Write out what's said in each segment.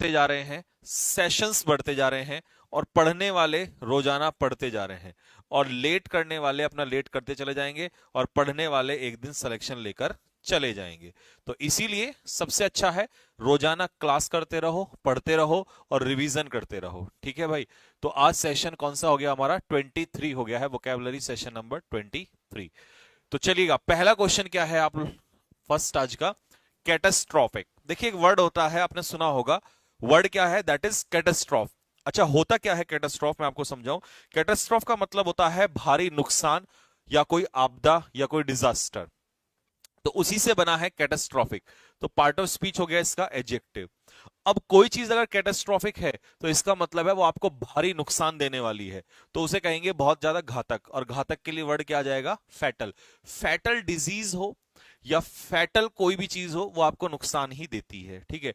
बढ़ते जा रहे हैं, सेशंस बढ़ते जा रहे हैं, और पढ़ने वाले रोजाना पढ़ते जा रहे हैं, और लेट करने वाले अपना लेट करते चले जाएंगे, और पढ़ने वाले एक दिन सिलेक्शन लेकर चले जाएंगे। तो इसीलिए सबसे अच्छा है रोजाना क्लास करते रहो, पढ़ते रहो और रिवीजन करते रहो। ठीक है भाई। तो आज सेशन कौन सा हो गया हमारा? 23 हो गया है, वोकैबुलरी सेशन नंबर 23। तो चलिएगा, पहला क्वेश्चन क्या है आप फर्स्ट आज का? कैटास्ट्रॉफिक। देखिए एक वर्ड होता है, आपने सुना होगा, वर्ड क्या है? That is catastrophe. अच्छा, होता क्या है कैटास्ट्रॉफ, मैं आपको समझाऊं। कैटास्ट्रॉफ का मतलब होता है भारी नुकसान या कोई आपदा या कोई डिजास्टर, तो उसी से बना है कैटास्ट्रॉफिक। तो पार्ट ऑफ स्पीच हो गया इसका एडजेक्टिव। अब कोई चीज अगर कैटास्ट्रॉफिक है तो इसका मतलब है वो आपको भारी नुकसान देने वाली है, तो उसे कहेंगे बहुत ज्यादा घातक, और घातक के लिए वर्ड क्या आ जाएगा? फैटल। फैटल डिजीज हो या फैटल कोई भी चीज हो, वो आपको नुकसान ही देती है। ठीक है।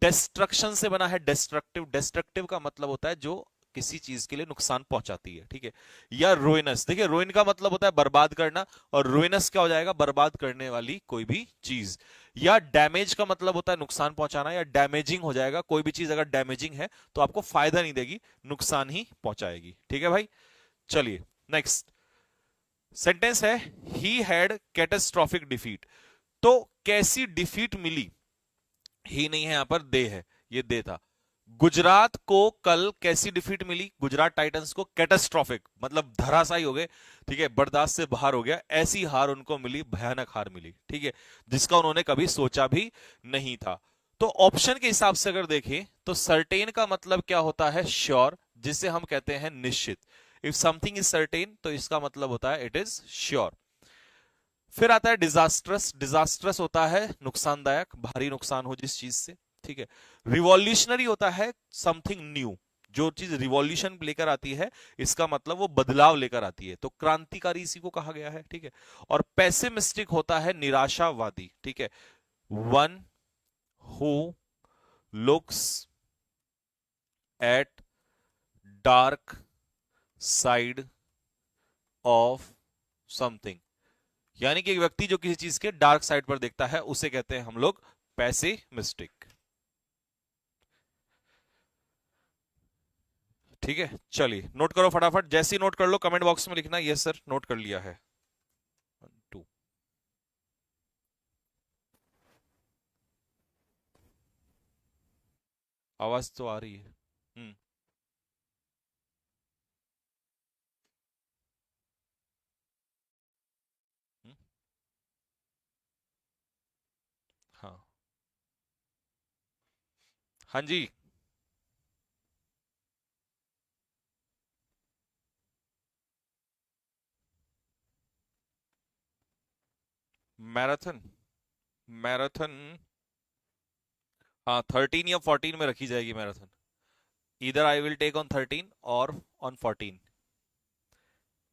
डिस्ट्रक्शन से बना है डिस्ट्रक्टिव। डिस्ट्रक्टिव का मतलब होता है जो किसी चीज के लिए नुकसान पहुंचाती है। ठीक है। या रुइनस। देखिए रुइन का मतलब होता है बर्बाद करना, और रुइनस क्या हो जाएगा? बर्बाद करने वाली कोई भी चीज। या डैमेज का मतलब होता है नुकसान पहुंचाना, या डैमेजिंग हो जाएगा। कोई भी चीज अगर डैमेजिंग है तो आपको फायदा नहीं देगी, नुकसान ही पहुंचाएगी। ठीक है भाई। चलिए नेक्स्ट सेंटेंस है, ही हैड कैटास्ट्रॉफिक डिफीट। तो कैसी डिफीट मिली? ही नहीं है यहां पर, दे है, ये दे था। गुजरात को कल कैसी डिफीट मिली? गुजरात टाइटंस को कैटास्ट्रॉफिक मतलब धराशायी हो गए। ठीक है, बर्दाश्त से बाहर हो गया, ऐसी हार उनको मिली, भयानक हार मिली। ठीक है, जिसका उन्होंने कभी सोचा भी नहीं था। तो ऑप्शन के हिसाब से अगर देखें तो सर्टेन का मतलब क्या होता है? श्योर, जिसे हम कहते हैं निश्चित। इफ समथिंग इज सर्टेन तो इसका मतलब होता है इट इज श्योर। फिर आता है डिजास्ट्रस। डिजास्ट्रस होता है नुकसानदायक, भारी नुकसान हो जिस चीज से। ठीक है। रिवॉल्यूशनरी होता है समथिंग न्यू, जो चीज रिवॉल्यूशन लेकर आती है, इसका मतलब वो बदलाव लेकर आती है, तो क्रांतिकारी इसी को कहा गया है। ठीक है। और पेसिमिस्टिक होता है निराशावादी। ठीक है। One who looks at dark side of something, यानी कि एक व्यक्ति जो किसी चीज के डार्क साइड पर देखता है उसे कहते हैं हम लोग पेसिमिस्टिक। ठीक है। चलिए नोट करो फटाफट, जैसे ही नोट कर लो कमेंट बॉक्स में लिखना यस सर नोट कर लिया है। 2 आवाज तो आ रही है। हम्म, हाँ हाँ जी। मैराथन। मैराथन, हाँ 13 या 14 में रखी जाएगी मैराथन। इधर आई विल टेक ऑन 13 और ऑन 14,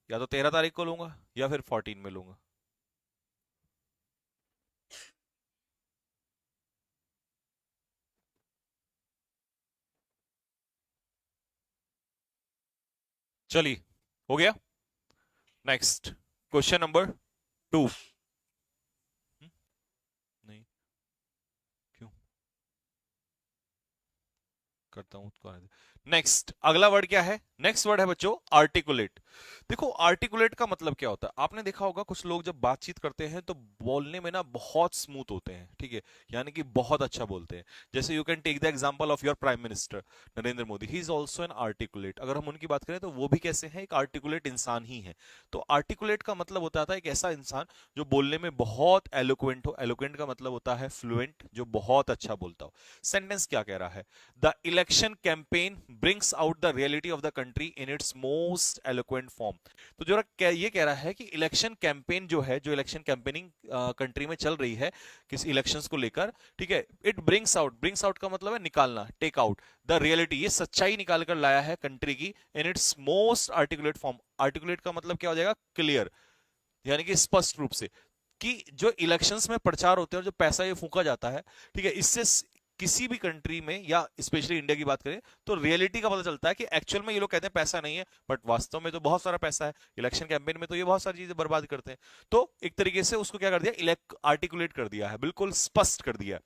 या तो 13 तारीख को लूंगा या फिर 14 में लूंगा। चलिए हो गया। Next question number 2। नहीं, क्यों करता हूं उसको। नेक्स्ट अगला वर्ड क्या है? नेक्स्ट वर्ड है बच्चों आर्टिकुलेट। देखो आर्टिकुलेट का मतलब क्या होता है, आपने देखा होगा कुछ लोग जब बातचीत करते हैं तो बोलने में ना बहुत स्मूथ होते हैं। ठीक है, यानी कि बहुत अच्छा बोलते हैं। जैसे you can take the example of your prime minister Narendra Modi, he is also an articulate. अगर हम उनकी बात करें तो वो भी कैसे हैं? एक आर्टिकुलेट इंसान ही है। तो आर्टिकुलेट का मतलब होता था एक ऐसा इंसान जो बोलने में बहुत एलोक्वेंट हो। एलोक्वेंट का मतलब होता है फ्लुएंट, जो बहुत अच्छा बोलता हो। सेंटेंस क्या कह रहा है? The election campaign brings out the reality of the country in its most eloquent form। तो जो ये कह रहा है कि इलेक्शन कैंपेन जो है, जो इलेक्शन कैंपेनिंग कंट्री में चल रही है किस इलेक्शंस को लेकर, ठीक है, इट ब्रिंग्स आउट का मतलब है निकालना, टेक आउट द रियलिटी, ये सच्चाई निकाल कर लाया है कंट्री की in its most articulate form. Articulate का मतलब क्या हो जाएगा? क्लियर, यानी कि स्पष्ट रूप से। कि जो इलेक्शंस में प्रचार होते हैं और जो पैसा ये फूका जाता है, ठीक है, इससे किसी भी कंट्री में या स्पेशली इंडिया की बात करें तो रियलिटी का पता चलता है कि एक्चुअल में ये लोग कहते हैं पैसा नहीं है, बट वास्तव में तो बहुत सारा पैसा है। इलेक्शन कैंपेन में तो ये बहुत सारी चीजें बर्बाद करते हैं। तो एक तरीके से उसको क्या कर दिया? आर्टिकुलेट कर दिया है, बिल्कुल स्पष्ट कर दिया।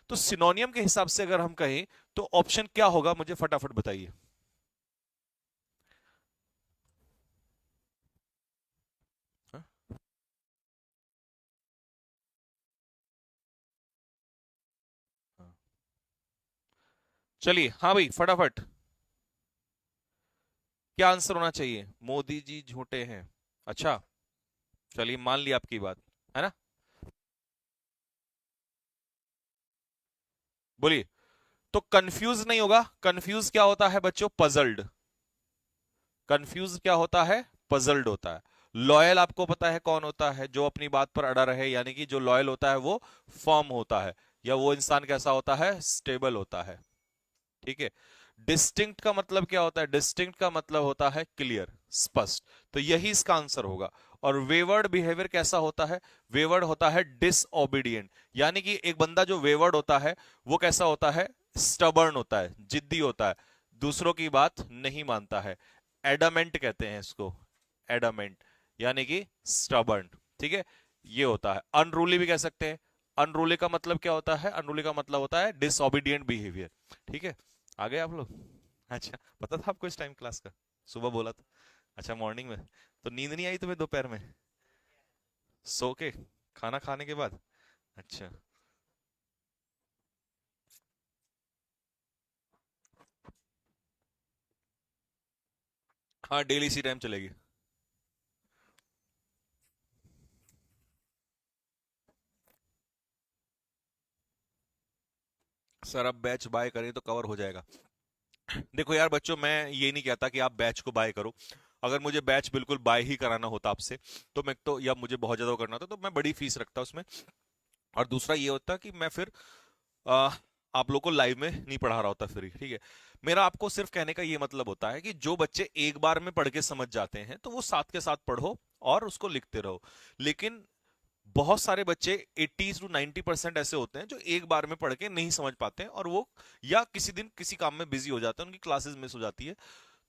तो सिनोनियम के हिसाब से अगर हम कहें तो ऑप्शन क्या होगा, मुझे फटाफट बताइए। हाँ? हाँ। चलिए, हाँ भाई फटाफट, क्या आंसर होना चाहिए? मोदी जी झूठे हैं। अच्छा, चलिए मान लिया आपकी बात, है ना। बोलिए। तो कंफ्यूज नहीं होगा, कंफ्यूज क्या होता है बच्चों? पजल्ड। कंफ्यूज क्या होता है? पजल्ड होता है। लॉयल आपको पता है कौन होता है? जो अपनी बात पर अड़ा रहे, यानी कि जो लॉयल होता है वो फर्म होता है, या वो इंसान कैसा होता है? स्टेबल होता है। ठीक है। डिस्टिंक्ट का मतलब क्या होता है? डिस्टिंक्ट का मतलब होता है क्लियर, स्पष्ट। तो यही इसका आंसर होगा। और वेवर्ड बिहेवियर कैसा होता है? वेवर्ड होता है डिसओबीडियंट, यानी कि एक बंदा जो वेवर्ड होता है वो कैसा होता है? स्टबर्न होता है, जिद्दी होता है, दूसरों की बात नहीं मानता है। एडामेंट कहते हैं इसको, एडामेंट, यानी कि स्टबर्न। ठीक है। ये होता है। अनरूली भी कह सकते हैं। अनरूली का मतलब क्या होता है? अनरूली का मतलब होता है डिसओबीडियंट बिहेवियर। ठीक है। आ गए आप लोग? अच्छा, पता था आपको इस टाइम क्लास का? सुबह बोला था। अच्छा, मॉर्निंग में। तो नींद नहीं आई तुम्हें दोपहर में? सो के, खाना खाने के बाद? अच्छा। हाँ, डेली इसी टाइम चलेगी। सर अब बैच बाय करें तो कवर हो जाएगा? देखो यार बच्चों, मैं ये नहीं कहता कि आप बैच को बाय करो। अगर मुझे बैच बिल्कुल बाय ही कराना होता आपसे, तो मैं तो, या मुझे बहुत ज्यादा करना होता, तो मैं बड़ी फीस रखता उसमें। और दूसरा ये होता कि मैं फिर आ, आप लोग को लाइव में नहीं पढ़ा रहा होता फ्री। ठीक है। मेरा आपको सिर्फ कहने का ये मतलब होता है कि जो बच्चे एक बार में पढ़ के समझ जाते हैं तो वो साथ के साथ पढ़ो और उसको लिखते रहो। लेकिन बहुत सारे बच्चे 80 to 90% ऐसे होते हैं जो एक बार में पढ़ के नहीं समझ पाते हैं, और वो या किसी दिन किसी काम में बिजी हो जाते हैं, उनकी क्लासेस मिस हो जाती है।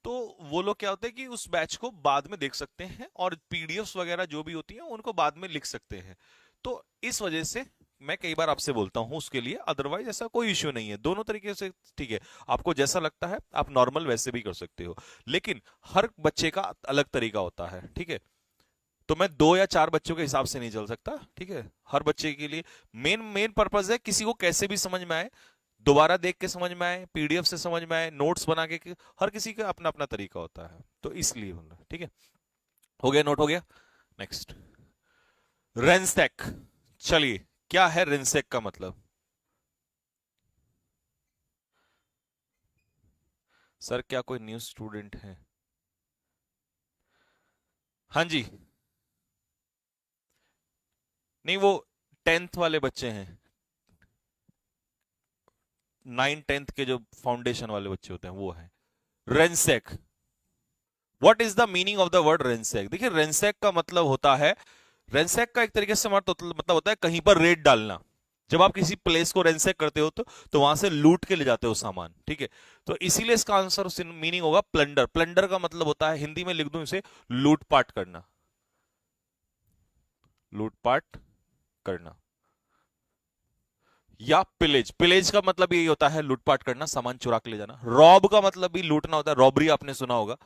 तो वो लोग क्या होते हैं कि उस बैच को बाद में देख सकते हैं, और पीडीएफ्स वगैरह जो भी होती हैं उनको बाद में लिख सकते हैं। तो इस वजह से मैं कई बार आपसे बोलता हूं उसके लिए, अदरवाइज ऐसा कोई इश्यू नहीं है, दोनों तरीके से ठीक है। आपको जैसा लगता है आप नॉर्मल वैसे भी कर सकते हो, लेकिन हर बच्चे का अलग तरीका होता है। ठीक है। तो मैं 2 या 4 बच्चों के हिसाब से नहीं चल सकता। ठीक है। हर बच्चे के लिए मेन मेन पर्पज है किसी को कैसे भी समझ में आए, दोबारा देख के समझ में आए, पीडीएफ से समझ में आए, नोट्स बना के, हर किसी का अपना अपना तरीका होता है, तो इसलिए बोल रहा। ठीक है। हो गया, नोट हो गया। नेक्स्ट, रेंसेक। चलिए, क्या है रेंसेक का मतलब? सर क्या कोई न्यू स्टूडेंट है? हाँ जी। नहीं, वो 10th वाले बच्चे हैं। 9 10th के जो फाउंडेशन वाले बच्चे होते हैं वो है ransack. What is the meaning of the word ransack? देखिए, रेंसेक का मतलब होता है, रेंसेक का एक तरीके से मतलब होता है कहीं पर रेड डालना। जब आप किसी प्लेस को रेंसेक करते हो तो वहां से लूट के ले जाते हो सामान। ठीक है। तो इसीलिए इसका आंसर मीनिंग होगा प्लंडर। प्लंडर का मतलब होता है, हिंदी में लिख दूं इसे, लूटपाट करना। लूटपाट करना। या पिलेज, पिलेज का मतलब यही होता है लूटपाट करना, सामान चुरा के ले जाना। रॉब का मतलब भी लूटना होता है, रॉबरी आपने सुना होगा।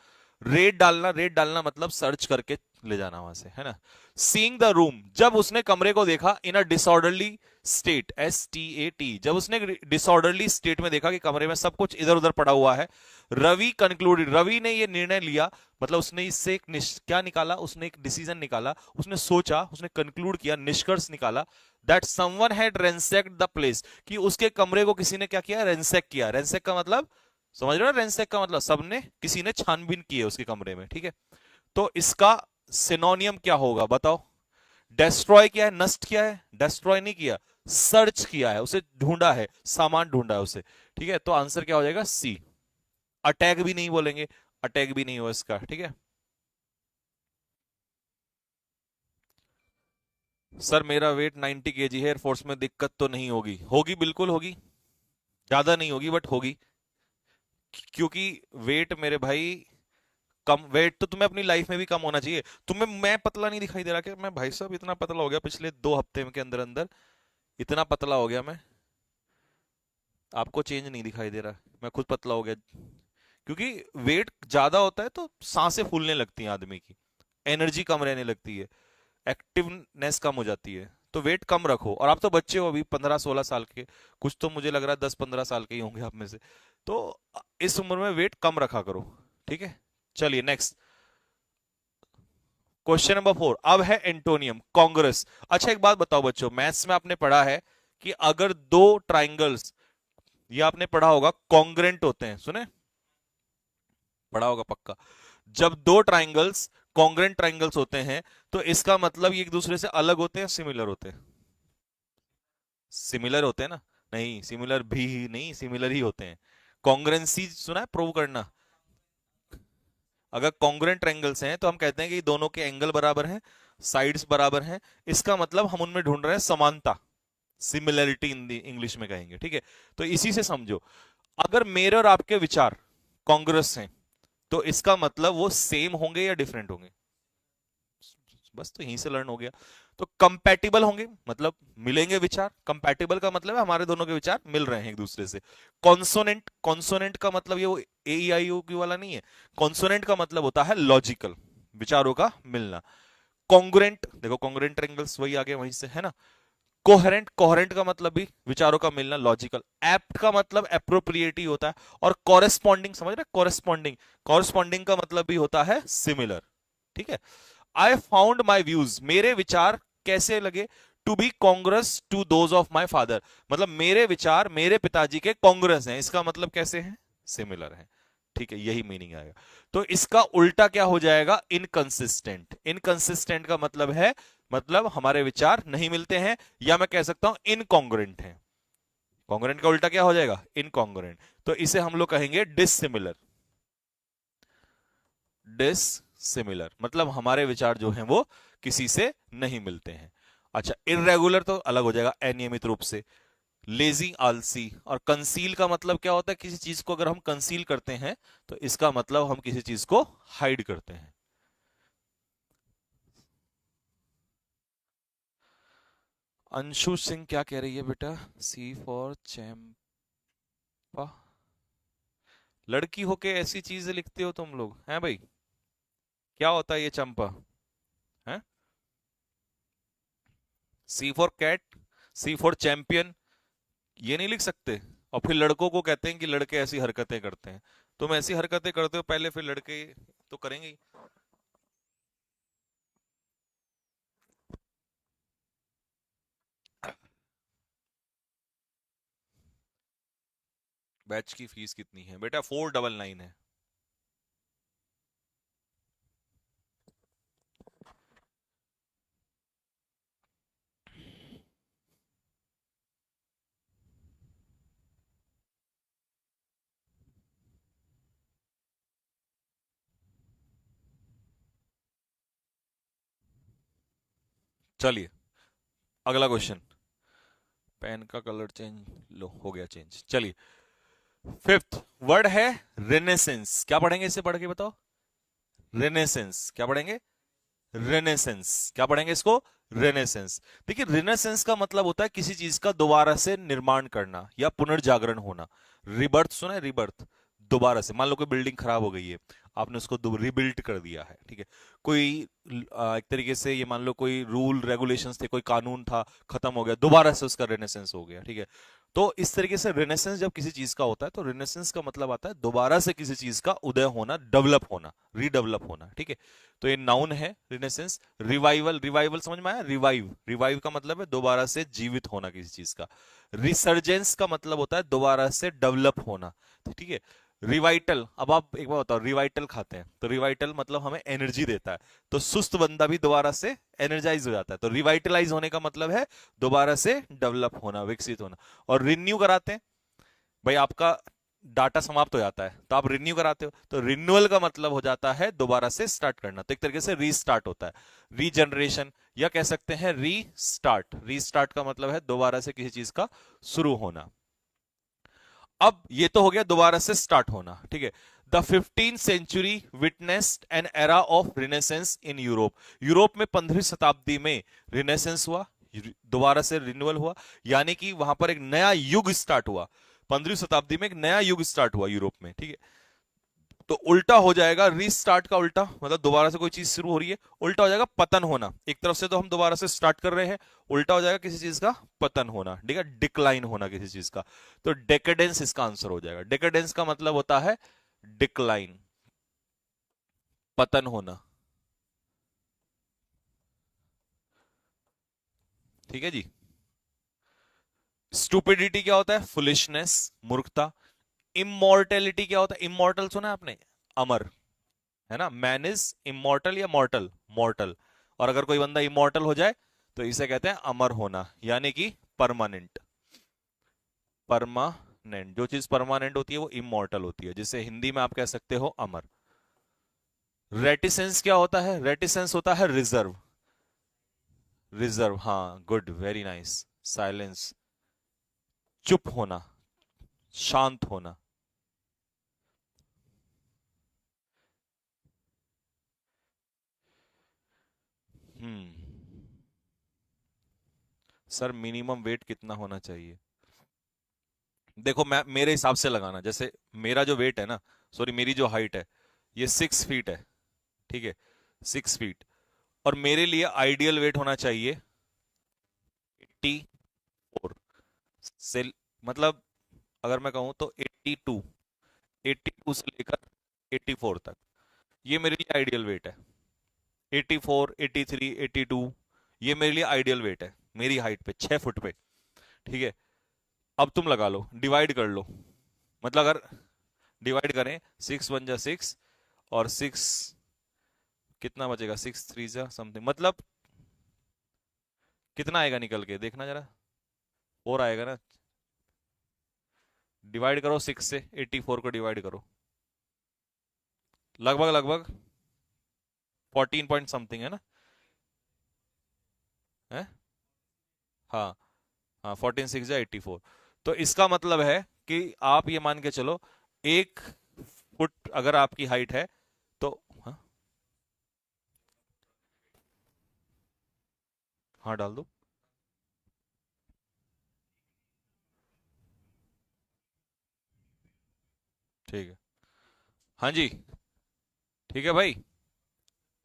रेड डालना, रेड डालना मतलब सर्च करके ले जाना वहां से, है ना। सीइंग द रूम, जब उसने कमरे को देखा इन अ डिसऑर्डरली स्टेट, STAT, जब उसने डिसऑर्डरली स्टेट में देखा कि कमरे में सब कुछ इधर उधर पड़ा हुआ है। रवि कंक्लूडेड, रवि ने ये निर्णय लिया, मतलब उसने इससे एक क्या निकाला? उसने एक डिसीजन निकाला, उसने सोचा, उसने कंक्लूड किया, निष्कर्ष निकाला, that someone had ransacked the place, कि उसके कमरे को किसी ने क्या किया? रेंसेक किया। रेंसेक का मतलब समझ रहे हो? रेंसेक का मतलब सबने, किसी ने छानबीन की है उसके कमरे में। ठीक है। तो इसका सिनोनियम क्या होगा बताओ? डेस्ट्रॉय किया है, नष्ट किया है? डेस्ट्रॉय नहीं किया, सर्च किया है, उसे ढूंढा है, सामान ढूंढा है उसे। ठीक है। तो आंसर क्या हो जाएगा? सी। अटैक भी नहीं बोलेंगे, अटैक भी नहीं हो इसका। ठीक है। सर मेरा वेट 90 kg है, एयरफोर्स में दिक्कत तो नहीं होगी? होगी, बिल्कुल होगी। ज्यादा नहीं होगी बट होगी। क्योंकि वेट मेरे भाई, कम वेट तो तुम्हें अपनी लाइफ में भी कम होना चाहिए। तुम्हें मैं पतला नहीं दिखाई दे रहा क्या? मैं भाई साहब इतना पतला हो गया पिछले 2 हफ्ते के अंदर अंदर, इतना पतला हो गया मैं। आपको चेंज नहीं दिखाई दे रहा, मैं खुद पतला हो गया, क्योंकि वेट ज्यादा होता है तो सांसें फूलने लगती हैं आदमी की, एनर्जी कम रहने लगती है, एक्टिवनेस कम हो जाती है। तो वेट कम रखो, और आप तो बच्चे हो अभी 15-16 साल के, कुछ तो मुझे लग रहा है 10-15 साल के ही होंगे आप में से, तो इस उम्र में वेट कम रखा करो, ठीक है। चलिए नेक्स्ट, क्वेश्चन नंबर 4 अब है एंटोनियम, कांग्रेस। अच्छा एक बात बताओ बच्चों, मैथ्स में आपने पढ़ा है कि अगर दो ट्राइंगल्स, ये आपने पढ़ा होगा, कॉन्ग्रेंट होते हैं, सुने, पढ़ा होगा पक्का। जब दो ट्राइंगल्स कॉन्ग्रेंट ट्राइंगल्स होते हैं तो इसका मतलब ये एक दूसरे से अलग होते हैं, सिमिलर होते हैं? सिमिलर होते हैं ना, नहीं सिमिलर भी नहीं, सिमिलर ही होते हैं। कॉन्ग्रेंसी सुना है, प्रूव करना। अगर कॉन्ग्रेंट ट्रायंगल्स हैं तो हम कहते हैं कि दोनों के एंगल बराबर हैं, साइड्स बराबर हैं, इसका मतलब हम उनमें ढूंढ रहे हैं समानता, सिमिलरिटी इन दी इंग्लिश में कहेंगे, ठीक है। तो इसी से समझो, अगर मेरे और आपके विचार कॉन्ग्रेस हैं तो इसका मतलब वो सेम होंगे या डिफरेंट होंगे, बस तो यहीं से लर्न हो गया। तो कंपैटिबल होंगे मतलब मिलेंगे विचार, कंपैटिबल का मतलब है हमारे दोनों के विचार मिल रहे हैं एक दूसरे से। कॉन्सोनेंट, कॉन्सोनेंट का मतलब ये वो ए ई आई ओ क्यू वाला नहीं है, कॉन्सोनेंट का मतलब होता है लॉजिकल, विचारों का मिलना। कॉन्ग्रुएंट, देखो कॉन्ग्रुएंट ट्रायंगल्स वही आ गए वहीं से, है ना। कोहेरेंट, कोहेरेंट का मतलब भी विचारों का मिलना, लॉजिकल। एप्ट का मतलब एप्रोप्रिएटी होता है, और कॉरेस्पॉन्डिंग, समझ रहे, कॉरेस्पॉन्डिंग, कॉरेस्पॉन्डिंग का मतलब भी होता है सिमिलर, ठीक है। आई फाउंड माई व्यूज, मेरे विचार कैसे लगे, to be congruous to those of my father, मतलब मेरे विचार मेरे पिताजी के कांग्रेस हैं, इसका मतलब कैसे हैं, सिमिलर हैं, ठीक है, यही मीनिंग आएगा। तो इसका उल्टा क्या हो जाएगा, इनकंसिस्टेंट। इनकंसिस्टेंट का मतलब है, मतलब हमारे विचार नहीं मिलते हैं, या मैं कह सकता हूं इनकॉन्ग्रेंट हैं। कॉन्ग्रेंट का उल्टा क्या हो जाएगा, इनकॉन्ग्रेंट। तो इसे हम लोग कहेंगे डिसिमिलर। डिसिमिलर मतलब हमारे विचार जो हैं वो किसी से नहीं मिलते हैं। अच्छा, इरेगुलर तो अलग हो जाएगा, अनियमित रूप से। लेजी, आलसी। और कंसील का मतलब क्या होता है, किसी चीज को अगर हम कंसील करते हैं तो इसका मतलब हम किसी चीज को हाइड करते हैं। अंशु सिंह क्या कह रही है बेटा, सी फॉर चैंपा, लड़की होके ऐसी चीजें लिखते हो तुम लोग, हैं भाई, क्या होता है ये चंपा, है? C for cat, C for champion, ये नहीं लिख सकते? और फिर लड़कों को कहते हैं कि लड़के ऐसी हरकतें करते हैं। तुम ऐसी हरकतें करते हो पहले, फिर लड़के तो करेंगे ही। बैच की फीस कितनी है बेटा, 499 है। चलिए अगला क्वेश्चन, पेन का कलर चेंज, लो हो गया चेंज। चलिए, फिफ्थ वर्ड है रेनेसेंस, क्या पढ़ेंगे इसे, पढ़ के बताओ। रेनेसेंस क्या पढ़ेंगे, रेनेसेंस क्या पढ़ेंगे इसको, रेनेसेंस। देखिए रेनेसेंस का मतलब होता है किसी चीज का दोबारा से निर्माण करना या पुनर्जागरण होना। रिबर्थ सुना है, रिबर्थ, दोबारा से, मान लो कोई बिल्डिंग खराब हो गई है, आपने उसको रिबिल्ट कर दिया है, ठीक है। कोई एक तरीके से ये मान लो कोई रूल रेगुलेशंस थे, कोई कानून था, खत्म हो गया, दोबारा से उसका रेनेसेंस हो गया, ठीक है। तो इस तरीके से रेनेसेंस जब किसी चीज का होता है तो रेनेसेंस का मतलब आता है दोबारा से किसी चीज का उदय होना, डेवलप होना, रीडेवलप होना, ठीक है। तो ये नाउन है रिनेसेंस। रिवाइवल, रिवाइवल समझ में आया, रिवाइव, रिवाइव का मतलब है दोबारा से जीवित होना किसी चीज का। रिसर्जेंस का मतलब होता है दोबारा से डेवलप होना, ठीक है। रिवाइटल, अब आप एक बार बताओ, रिवाइटल खाते हैं तो रिवाइटल मतलब हमें एनर्जी देता है, तो सुस्त बंदा भी दोबारा से एनर्जाइज हो जाता है, तो रिवाइटलाइज होने का मतलब है दोबारा से डेवलप होना, विकसित होना। और रिन्यू कराते हैं, भाई आपका डाटा समाप्त हो जाता है तो आप रिन्यू कराते हो, तो रिन्यूअल का मतलब हो जाता है दोबारा से स्टार्ट करना, तो एक तरीके से रीस्टार्ट होता है, रीजनरेशन, या कह सकते हैं रीस्टार्ट। रीस्टार्ट का मतलब है दोबारा से किसी चीज का शुरू होना। अब ये तो हो गया दोबारा से स्टार्ट होना, ठीक है। The 15th century witnessed an era of renaissance in Europe, Europe में 15वीं शताब्दी में रिनेसेंस हुआ, दोबारा से रिन्यूअल हुआ, यानी कि वहां पर एक नया युग स्टार्ट हुआ। 15वीं शताब्दी में एक नया युग स्टार्ट हुआ यूरोप में, ठीक है। तो उल्टा हो जाएगा, रीस्टार्ट का उल्टा मतलब दोबारा से कोई चीज शुरू हो रही है, उल्टा हो जाएगा पतन होना। एक तरफ से तो हम दोबारा से स्टार्ट कर रहे हैं, उल्टा हो जाएगा किसी चीज का पतन होना, ठीक है, डिक्लाइन होना किसी चीज का। तो डेकेडेंस इसका आंसर हो जाएगा। डेकेडेंस का मतलब होता है डिक्लाइन, पतन होना, ठीक है जी। स्टूपिडिटी क्या होता है? फुलिशनेस, मूर्खता। इमोर्टेलिटी क्या होता है? इमोर्टल सुना है आपने? अमर, है ना। मैन इज इमोर्टल या मॉर्टल? मॉर्टल। और अगर कोई बंदा इमोर्टल हो जाए तो इसे कहते हैं अमर होना, यानी कि परमानेंट। परमानेंट, जो चीज परमानेंट होती है वो इमोर्टल होती है, जिसे हिंदी में आप कह सकते हो अमर। रेटिसेंस क्या होता है? रेटिसेंस होता है रिजर्व। रिजर्व, हाँ, गुड, वेरी नाइस। साइलेंस, चुप होना, शांत होना। हम्म। सर मिनिमम वेट कितना होना चाहिए? देखो, मैं मेरे हिसाब से लगाना, जैसे मेरा जो वेट है ना, सॉरी मेरी जो हाइट है, ये 6 फीट है, ठीक है, 6 फीट। और मेरे लिए आइडियल वेट होना चाहिए 84 से, मतलब अगर मैं कहूं तो 82, 82 से लेकर 84 तक, ये मेरे लिए आइडियल वेट है। 84, 83, 82, ये मेरे लिए आइडियल वेट है मेरी हाइट पे, 6 फुट पे, ठीक है। अब तुम लगा लो, डिवाइड कर लो, मतलब अगर डिवाइड करें, 6 × 1 = 6, और 6 कितना बचेगा, 6 × 3 = समथिंग, मतलब कितना आएगा निकल के, देखना जरा। 4 आएगा ना। डिवाइड करो 6 से, 84 को डिवाइड करो, लगभग लगभग 14 पॉइंट समथिंग है ना, है। हाँ, हाँ, 14 × 6 = 84। तो इसका मतलब है कि आप ये मान के चलो, 1 फुट अगर आपकी हाइट है तो, हाँ, हाँ डाल दो, ठीक है। हाँ जी, ठीक है भाई।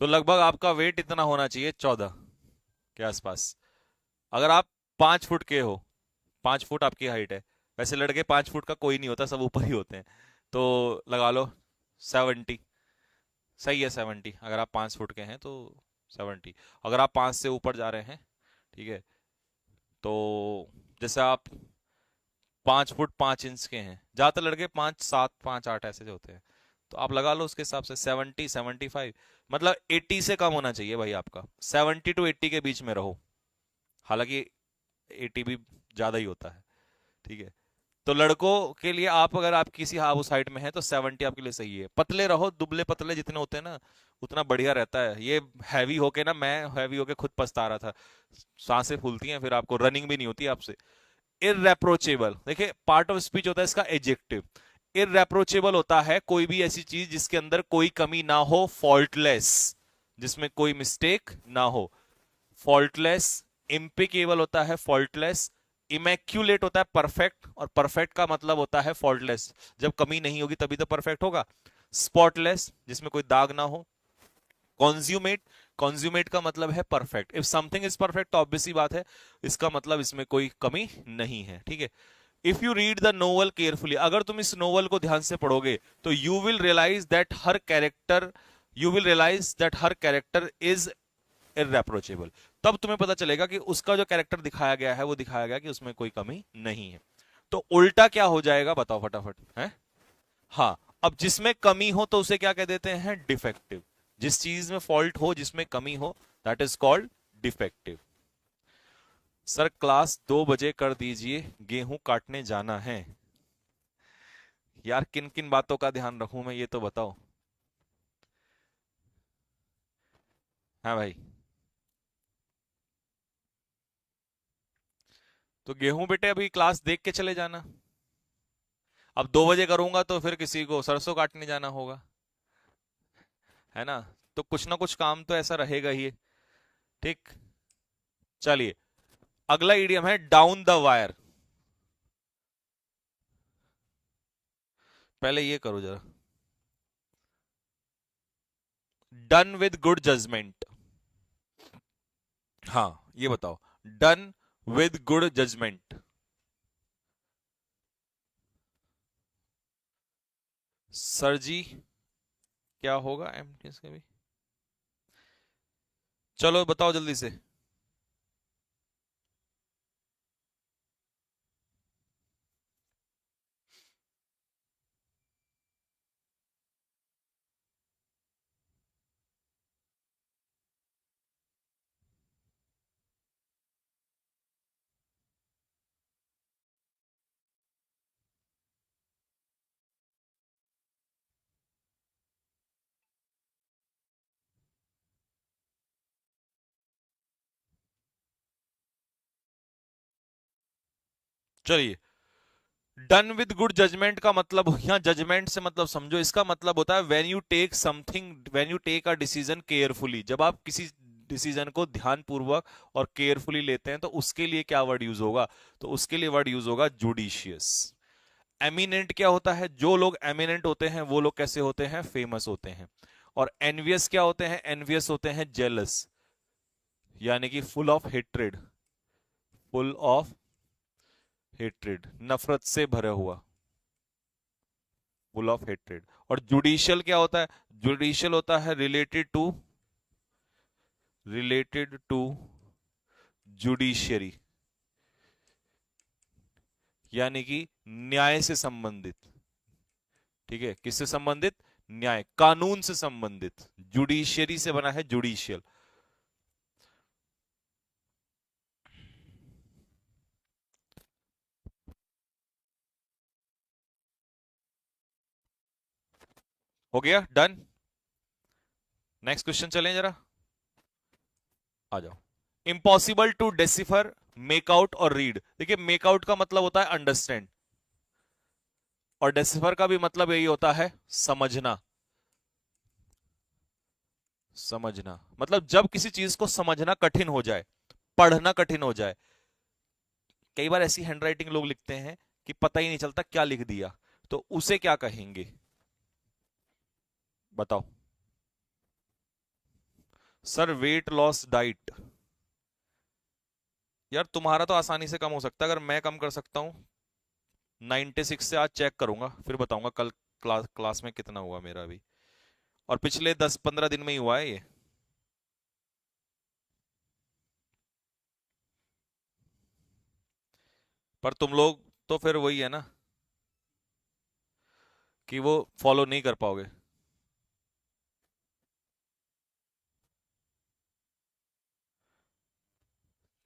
तो लगभग आपका वेट इतना होना चाहिए, 14 के आसपास। अगर आप 5 फुट के हो, 5 फुट आपकी हाइट है, वैसे लड़के 5 फुट का कोई नहीं होता, सब ऊपर ही होते हैं, तो लगा लो 70, सही है 70। अगर आप 5 फुट के हैं तो 70। अगर आप 5 से ऊपर जा रहे हैं, ठीक है, तो जैसे आप 5 फुट 5 इंच के हैं, ज्यादातर लड़के 5 7 5 8 ऐसे जो होते हैं, तो आप लगा लो उसके हिसाब से 70 75, मतलब 80 से कम होना चाहिए भाई आपका, 70 to 80 के बीच में रहो। हालांकि 80 भी ज्यादा ही होता है, ठीक है। तो लड़कों के लिए आप, अगर आप किसी हाफ उस हाइट में हैं तो 70 आपके लिए सही है। पतले रहो, दुबले पतले जितने होते हैं ना, उतना बढ़िया रहता है। ये हैवी होके ना, मैं हैवी होके खुद पछता रहा था, सांसें फूलती हैं, फिर आपको रनिंग भी नहीं होती आपसे। इररेप्रोचेबल, देखिए पार्ट ऑफ स्पीच होता है इसका एडजेक्टिव। इररेप्रोचेबल होता है कोई भी ऐसी चीज जिसके अंदर कोई कमी ना हो, फॉल्टलेस, जिसमें कोई मिस्टेक ना हो, फॉल्टलेस। इम्पिकेबल होता है फॉल्टलेस। इमैक्यूलेट होता है परफेक्ट, और परफेक्ट का मतलब होता है फॉल्टलेस, जब कमी नहीं होगी तभी तो परफेक्ट होगा। स्पॉटलेस, जिसमें कोई दाग ना हो। कॉन्ज्यूमेट, कॉन्ज्यूमेट का मतलब है perfect. If something is perfect तो ऑब्वियस सी बात है इसका मतलब इसमें कोई कमी नहीं है, ठीक है। If you read the novel carefully, अगर तुम इस नोवेल को ध्यान से पढ़ोगे तो you will realise that her character is irreproachable. तब तुम्हें पता चलेगा कि उसका जो कैरेक्टर दिखाया गया है वो दिखाया गया कि उसमें कोई कमी नहीं है। तो उल्टा क्या हो जाएगा बताओ फटाफट, है। हाँ, अब जिसमें कमी हो तो उसे क्या कह देते हैं? डिफेक्टिव। जिस चीज में फॉल्ट हो, जिसमें कमी हो, that is called defective. Sir class 2 बजे कर दीजिए, गेहूं काटने जाना है। यार किन किन बातों का ध्यान रखूं मैं, ये तो बताओ। हाँ भाई, तो गेहूं बेटे अभी क्लास देख के चले जाना। अब 2 बजे करूंगा तो फिर किसी को सरसों काटने जाना होगा, है ना। तो कुछ ना कुछ काम तो ऐसा रहेगा ही, ठीक। चलिए, अगला इडियम है डाउन द वायर। पहले ये करो जरा। Done with good judgement. हाँ, ये बताओ। Done with good judgement. Sir ji, क्या होगा एमटीएस का भी? चलो बताओ जल्दी से। चलिए, डन विद गुड जजमेंट का मतलब, यहां जजमेंट से मतलब समझो, इसका मतलब होता है when you take something, when you take a decision carefully. जब आप किसी डिसीजन को ध्यानपूर्वक और केयरफुली लेते हैं तो उसके लिए क्या वर्ड यूज होगा? तो उसके लिए वर्ड यूज होगा जुडिशियस। एमिनेंट क्या होता है? जो लोग एमिनेंट होते हैं वो लोग कैसे होते हैं? फेमस होते हैं। और एनवियस क्या होते हैं? एनवियस होते हैं जेलस, यानी कि full of hatred. Full of hatred, नफरत से भरा हुआ। Full of hatred. और जुडिशियल क्या होता है? जुडिशियल होता है related to, related to judiciary, यानी कि न्याय से संबंधित। ठीक है, किससे संबंधित? न्याय, कानून से संबंधित। जुडिशियरी से बना है जुडिशियल। हो गया डन। नेक्स्ट क्वेश्चन चलें जरा, आ जाओ। Impossible to decipher, make out और रीड। देखिए, मेक आउट का मतलब होता है अंडरस्टैंड, और डेसिफर का भी मतलब यही होता है समझना। समझना मतलब जब किसी चीज को समझना कठिन हो जाए, पढ़ना कठिन हो जाए। कई बार ऐसी हैंडराइटिंग लोग लिखते हैं कि पता ही नहीं चलता क्या लिख दिया, तो उसे क्या कहेंगे? बताओ। Sir, weight loss diet. यार तुम्हारा तो आसानी से कम हो सकता है, अगर मैं कम कर सकता हूं। 96 से आज चेक करूंगा, फिर बताऊंगा कल क्लास क्लास में कितना हुआ मेरा भी। और पिछले 10-15 दिन में ही हुआ है ये। पर तुम लोग तो फिर वही है ना, कि वो फॉलो नहीं कर पाओगे।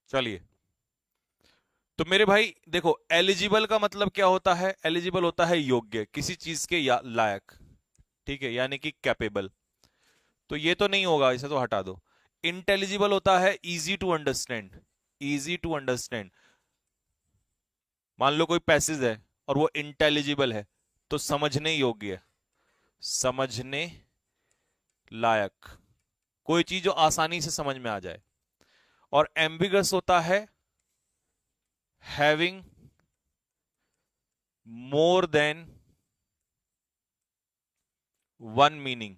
चलिए, तो मेरे भाई देखो, एलिजिबल का मतलब क्या होता है? एलिजिबल होता है योग्य, किसी चीज के लायक। ठीक है, यानी कि कैपेबल। तो ये तो नहीं होगा, इसे तो हटा दो। इंटेलिजिबल होता है easy to understand. Easy to understand. मान लो कोई पैसेज है और वो इंटेलिजिबल है, तो समझने योग्य है, समझने लायक, कोई चीज जो आसानी से समझ में आ जाए। और एम्बिगस होता है having more than one meaning,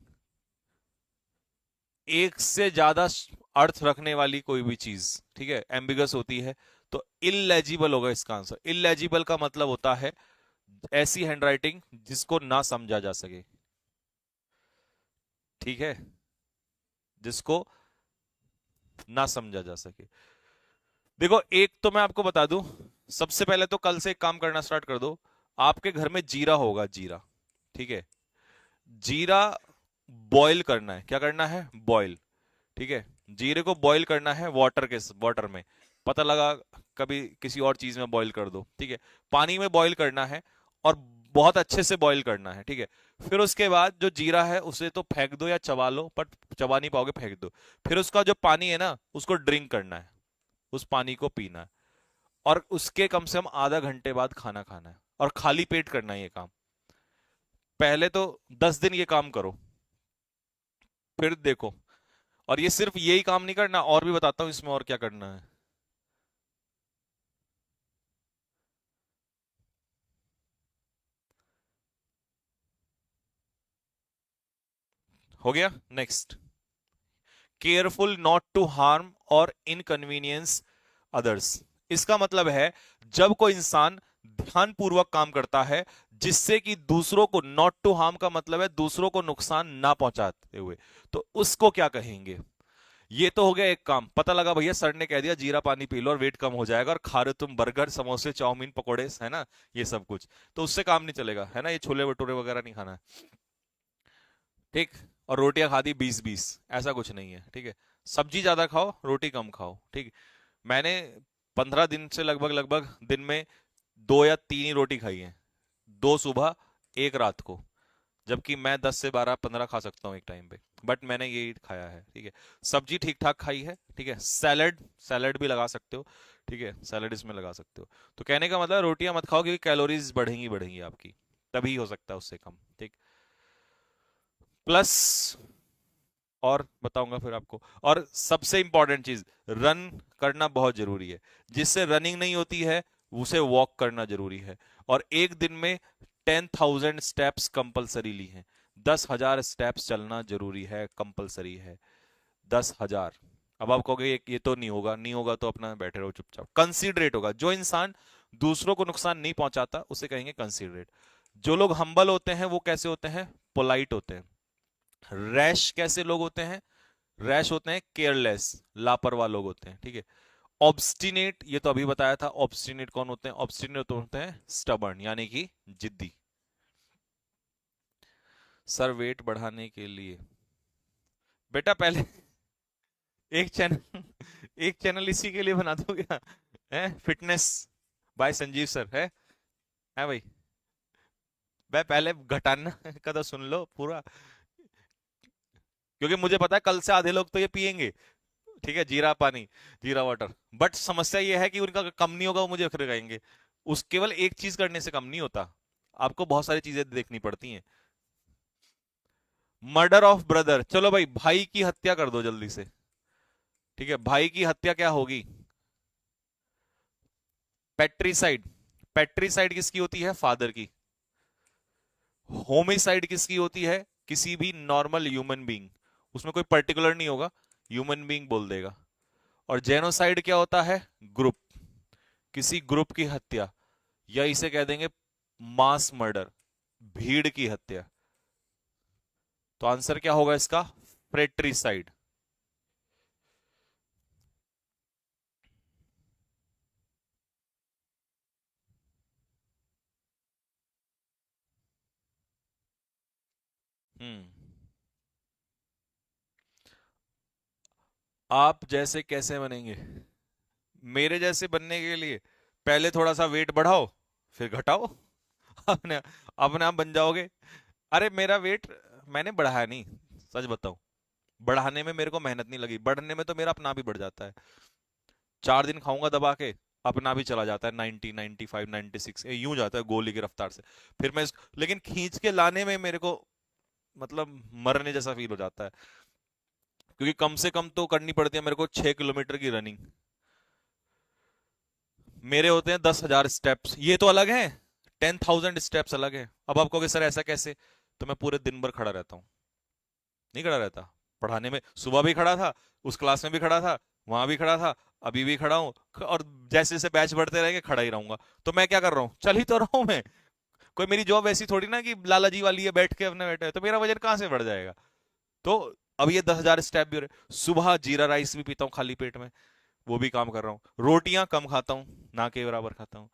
एक से ज्यादा अर्थ रखने वाली कोई भी चीज। ठीक है, एम्बिगस होती है। तो इलेजिबल होगा इसका आंसर। इलेजिबल का मतलब होता है ऐसी हैंडराइटिंग जिसको ना समझा जा सके। ठीक है, जिसको ना समझा जा सके। देखो, एक तो मैं आपको बता दूं, सबसे पहले तो कल से एक काम करना स्टार्ट कर दो। आपके घर में जीरा होगा, जीरा। ठीक है, जीरा बॉईल करना है। क्या करना है? बॉईल। ठीक है, जीरे को बॉईल करना है वाटर में। पता लगा कभी किसी और चीज में बॉईल कर दो। ठीक है, पानी में बॉईल करना है, और बहुत अच्छे से बॉईल करना है। ठीक है, फिर उसके बाद जो जीरा है उसे तो फेंक दो या चबा लो, पर चबा नहीं पाओगे, फेंक दो। फिर उसका जो पानी है ना, उसको ड्रिंक करना है, उस पानी को पीना है। और उसके कम से कम आधा घंटे बाद खाना खाना है, और खाली पेट करना है ये काम। पहले तो 10 दिन ये काम करो, फिर देखो। और ये सिर्फ यही काम नहीं करना, और भी बताता हूं इसमें और क्या करना है। हो गया। Next, careful not to harm और इनकन्वीनियंस अदर्स। इसका मतलब है जब कोई इंसान ध्यानपूर्वक काम करता है जिससे कि दूसरों को, नॉट टू हार्म का मतलब है दूसरों को नुकसान ना पहुंचाते हुए, तो उसको क्या कहेंगे? ये तो हो गया एक काम, पता लगा भैया सर ने कह दिया जीरा पानी पी लो और वेट कम हो जाएगा, और खा रहे हो तुम बर्गर समोसे चाउमीन पकोड़े, है ना, ये सब कुछ, तो उससे काम नहीं चलेगा, है ना, ये छोले भटूरे वगैरह नहीं खाना है, ठीक। और रोटियां खा दी 20-20, ऐसा कुछ नहीं है, ठीक है। सब्जी ज्यादा खाओ, रोटी कम खाओ, ठीक। मैंने 15 दिन से लगभग लगभग दिन में 2 या 3 ही रोटी खाई है, 2 सुबह, 1 रात को, जबकि मैं 10 से 12 15 खा सकता हूँ एक टाइम पे, बट मैंने ये खाया है, ठीक है। सब्जी ठीक ठाक खाई है, ठीक है। सैलड, सैलड भी लगा सकते हो, ठीक है, सैलड इसमें लगा सकते हो। तो कहने का मतलब रोटियां मत खाओ क्योंकि कैलोरीज बढ़ेंगी बढ़ेंगी आपकी, तभी हो सकता है उससे कम, ठीक। प्लस, और बताऊंगा फिर आपको, और सबसे इंपॉर्टेंट चीज, रन करना बहुत जरूरी है। जिससे रनिंग नहीं होती है उसे वॉक करना जरूरी है। और एक दिन में 10,000 स्टेप्स कंपलसरी ली हैं, 10,000 स्टेप्स चलना जरूरी है, कंपलसरी है, 10,000। अब आप कहोगे ये तो नहीं होगा, नहीं होगा तो अपना बैठे रहो चुपचाप। कंसीडरेट होगा, जो इंसान दूसरों को नुकसान नहीं पहुंचाता उसे कहेंगे कंसीडरेट। जो लोग हम्बल होते हैं वो कैसे होते हैं? पोलाइट होते हैं। रैश कैसे लोग होते हैं? रैश होते हैं केयरलेस, लापरवाह लोग होते हैं, ठीक है। ऑब्स्टिनेट, ये तो अभी बताया था, ऑब्स्टिनेट कौन होते हैं? ऑब्स्टिनेट होते हैं स्टबर्न, यानी कि जिद्दी। सर वेट बढ़ाने के लिए, बेटा पहले एक चैनल एक चैनल इसी के लिए बना दो क्या? है फिटनेस बाय संजीव सर, है भाई। मैं पहले घटाना का तो सुन लो पूरा, क्योंकि मुझे पता है कल से आधे लोग तो ये पियेंगे, ठीक है, जीरा पानी, जीरा वाटर। बट समस्या ये है कि उनका कम नहीं होगा, वो मुझे फिर कहेंगे। उस केवल एक चीज करने से कम नहीं होता, आपको बहुत सारी चीजें देखनी पड़ती हैं। मर्डर ऑफ ब्रदर, चलो भाई भाई की हत्या कर दो जल्दी से, ठीक है। भाई की हत्या क्या होगी? पेट्रीसाइड। पेट्रीसाइड किसकी होती है? फादर की। होमिसाइड किसकी होती है? किसी भी नॉर्मल ह्यूमन बीइंग, उसमें कोई पर्टिकुलर नहीं होगा, ह्यूमन बीइंग बोल देगा। और जेनोसाइड क्या होता है? ग्रुप, किसी ग्रुप की हत्या, या इसे कह देंगे मास मर्डर, भीड़ की हत्या। तो आंसर क्या होगा इसका? फ्रेट्रीसाइड। हम्म। आप जैसे कैसे बनेंगे? मेरे जैसे बनने के लिए पहले थोड़ा सा वेट बढ़ाओ, फिर घटाओ, अपने अपने आप बन जाओगे। अरे मेरा वेट मैंने बढ़ाया नहीं, सच बताऊं, बढ़ाने में मेरे को मेहनत नहीं लगी, बढ़ने में तो मेरा अपना भी बढ़ जाता है। 4 दिन खाऊंगा दबा के, अपना भी चला जाता है 90, 95, 96, यूं जाता है गोली की रफ्तार से। फिर मैं लेकिन खींच के लाने में मेरे को मतलब मरने जैसा फील हो जाता है, क्योंकि कम से कम तो करनी पड़ती है मेरे को 6 किलोमीटर की रनिंग। मेरे होते हैं 10,000 स्टेप्स, ये तो अलग है, 10,000 स्टेप्स अलग है। अब आप कहोगे सर ऐसा कैसे? तो मैं पूरे दिन भर खड़ा रहता हूँ, नहीं खड़ा रहता। पढ़ाने में सुबह भी खड़ा था, उस क्लास में भी खड़ा था, वहां भी खड़ा था, अभी भी खड़ा हूँ, और जैसे जैसे बैच बढ़ते रहेंगे खड़ा ही रहूंगा। तो मैं क्या कर रहा हूँ? चल ही तो रहा हूँ मैं। कोई मेरी जॉब ऐसी थोड़ी ना कि लाला जी वाली है बैठ के अपने बैठे है, तो मेरा वजन कहाँ से बढ़ जाएगा? तो अब ये 10,000 स्टेप भी हो रहे। सुबह जीरा राइस भी पीता हूँ खाली पेट में, वो भी काम कर रहा हूँ। रोटियां कम खाता हूँ, ना के बराबर खाता हूँ,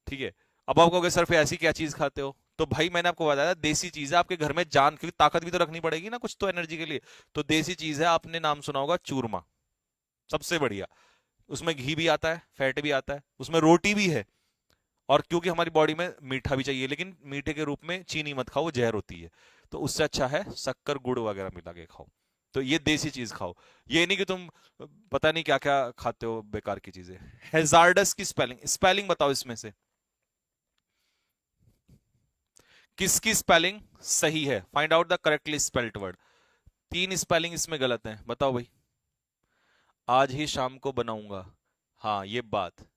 ठीक है। अब आप कहोगे सर फिर ऐसी क्या चीज खाते हो? तो भाई मैंने आपको बताया देसी चीज है, आपके घर में जान, क्योंकि ताकत भी तो रखनी पड़ेगी ना कुछ तो एनर्जी के लिए। तो देसी चीज है, आपने नाम सुना होगा चूरमा, सबसे बढ़िया। उसमें घी भी आता है, फैट भी आता है, उसमें रोटी भी है। और क्योंकि हमारी बॉडी में मीठा भी चाहिए, लेकिन मीठे के रूप में चीनी मत खाओ, वो जहर होती है। तो उससे अच्छा है शक्कर गुड़ वगैरह मिला के खाओ। तो ये देसी चीज खाओ, ये नहीं कि तुम पता नहीं क्या क्या खाते हो बेकार की चीजें। हेजार्डस की स्पेलिंग, स्पेलिंग बताओ इसमें से किसकी स्पेलिंग सही है? Find out the correctly spelled word. 3 spelling इसमें गलत है, बताओ भाई। आज ही शाम को बनाऊंगा, हाँ ये बात।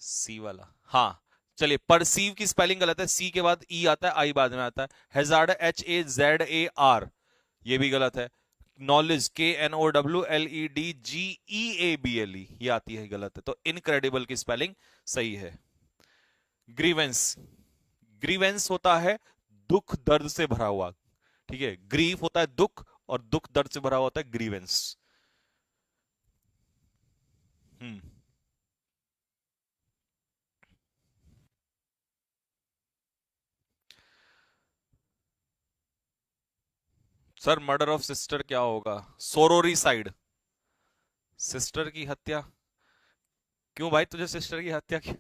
सी वाला, हाँ। चलिए, परसीव की स्पेलिंग गलत है, सी के बाद ई आता है, आई बाद में आता है। हैजार्ड HAZAR, ये भी गलत है। नॉलेज KNOWLEDGEABLE, ये आती है, गलत है। तो इनक्रेडिबल की स्पेलिंग सही है। ग्रीवेंस, ग्रीवेंस होता है दुख दर्द से भरा हुआ। ठीक है, ग्रीफ होता है दुख, और दुख दर्द से भरा हुआ होता है grievance. Hmm. Sir, murder of sister क्या होगा? सोरोरिसाइड, सिस्टर की हत्या। क्यों भाई, तुझे सिस्टर की हत्या की?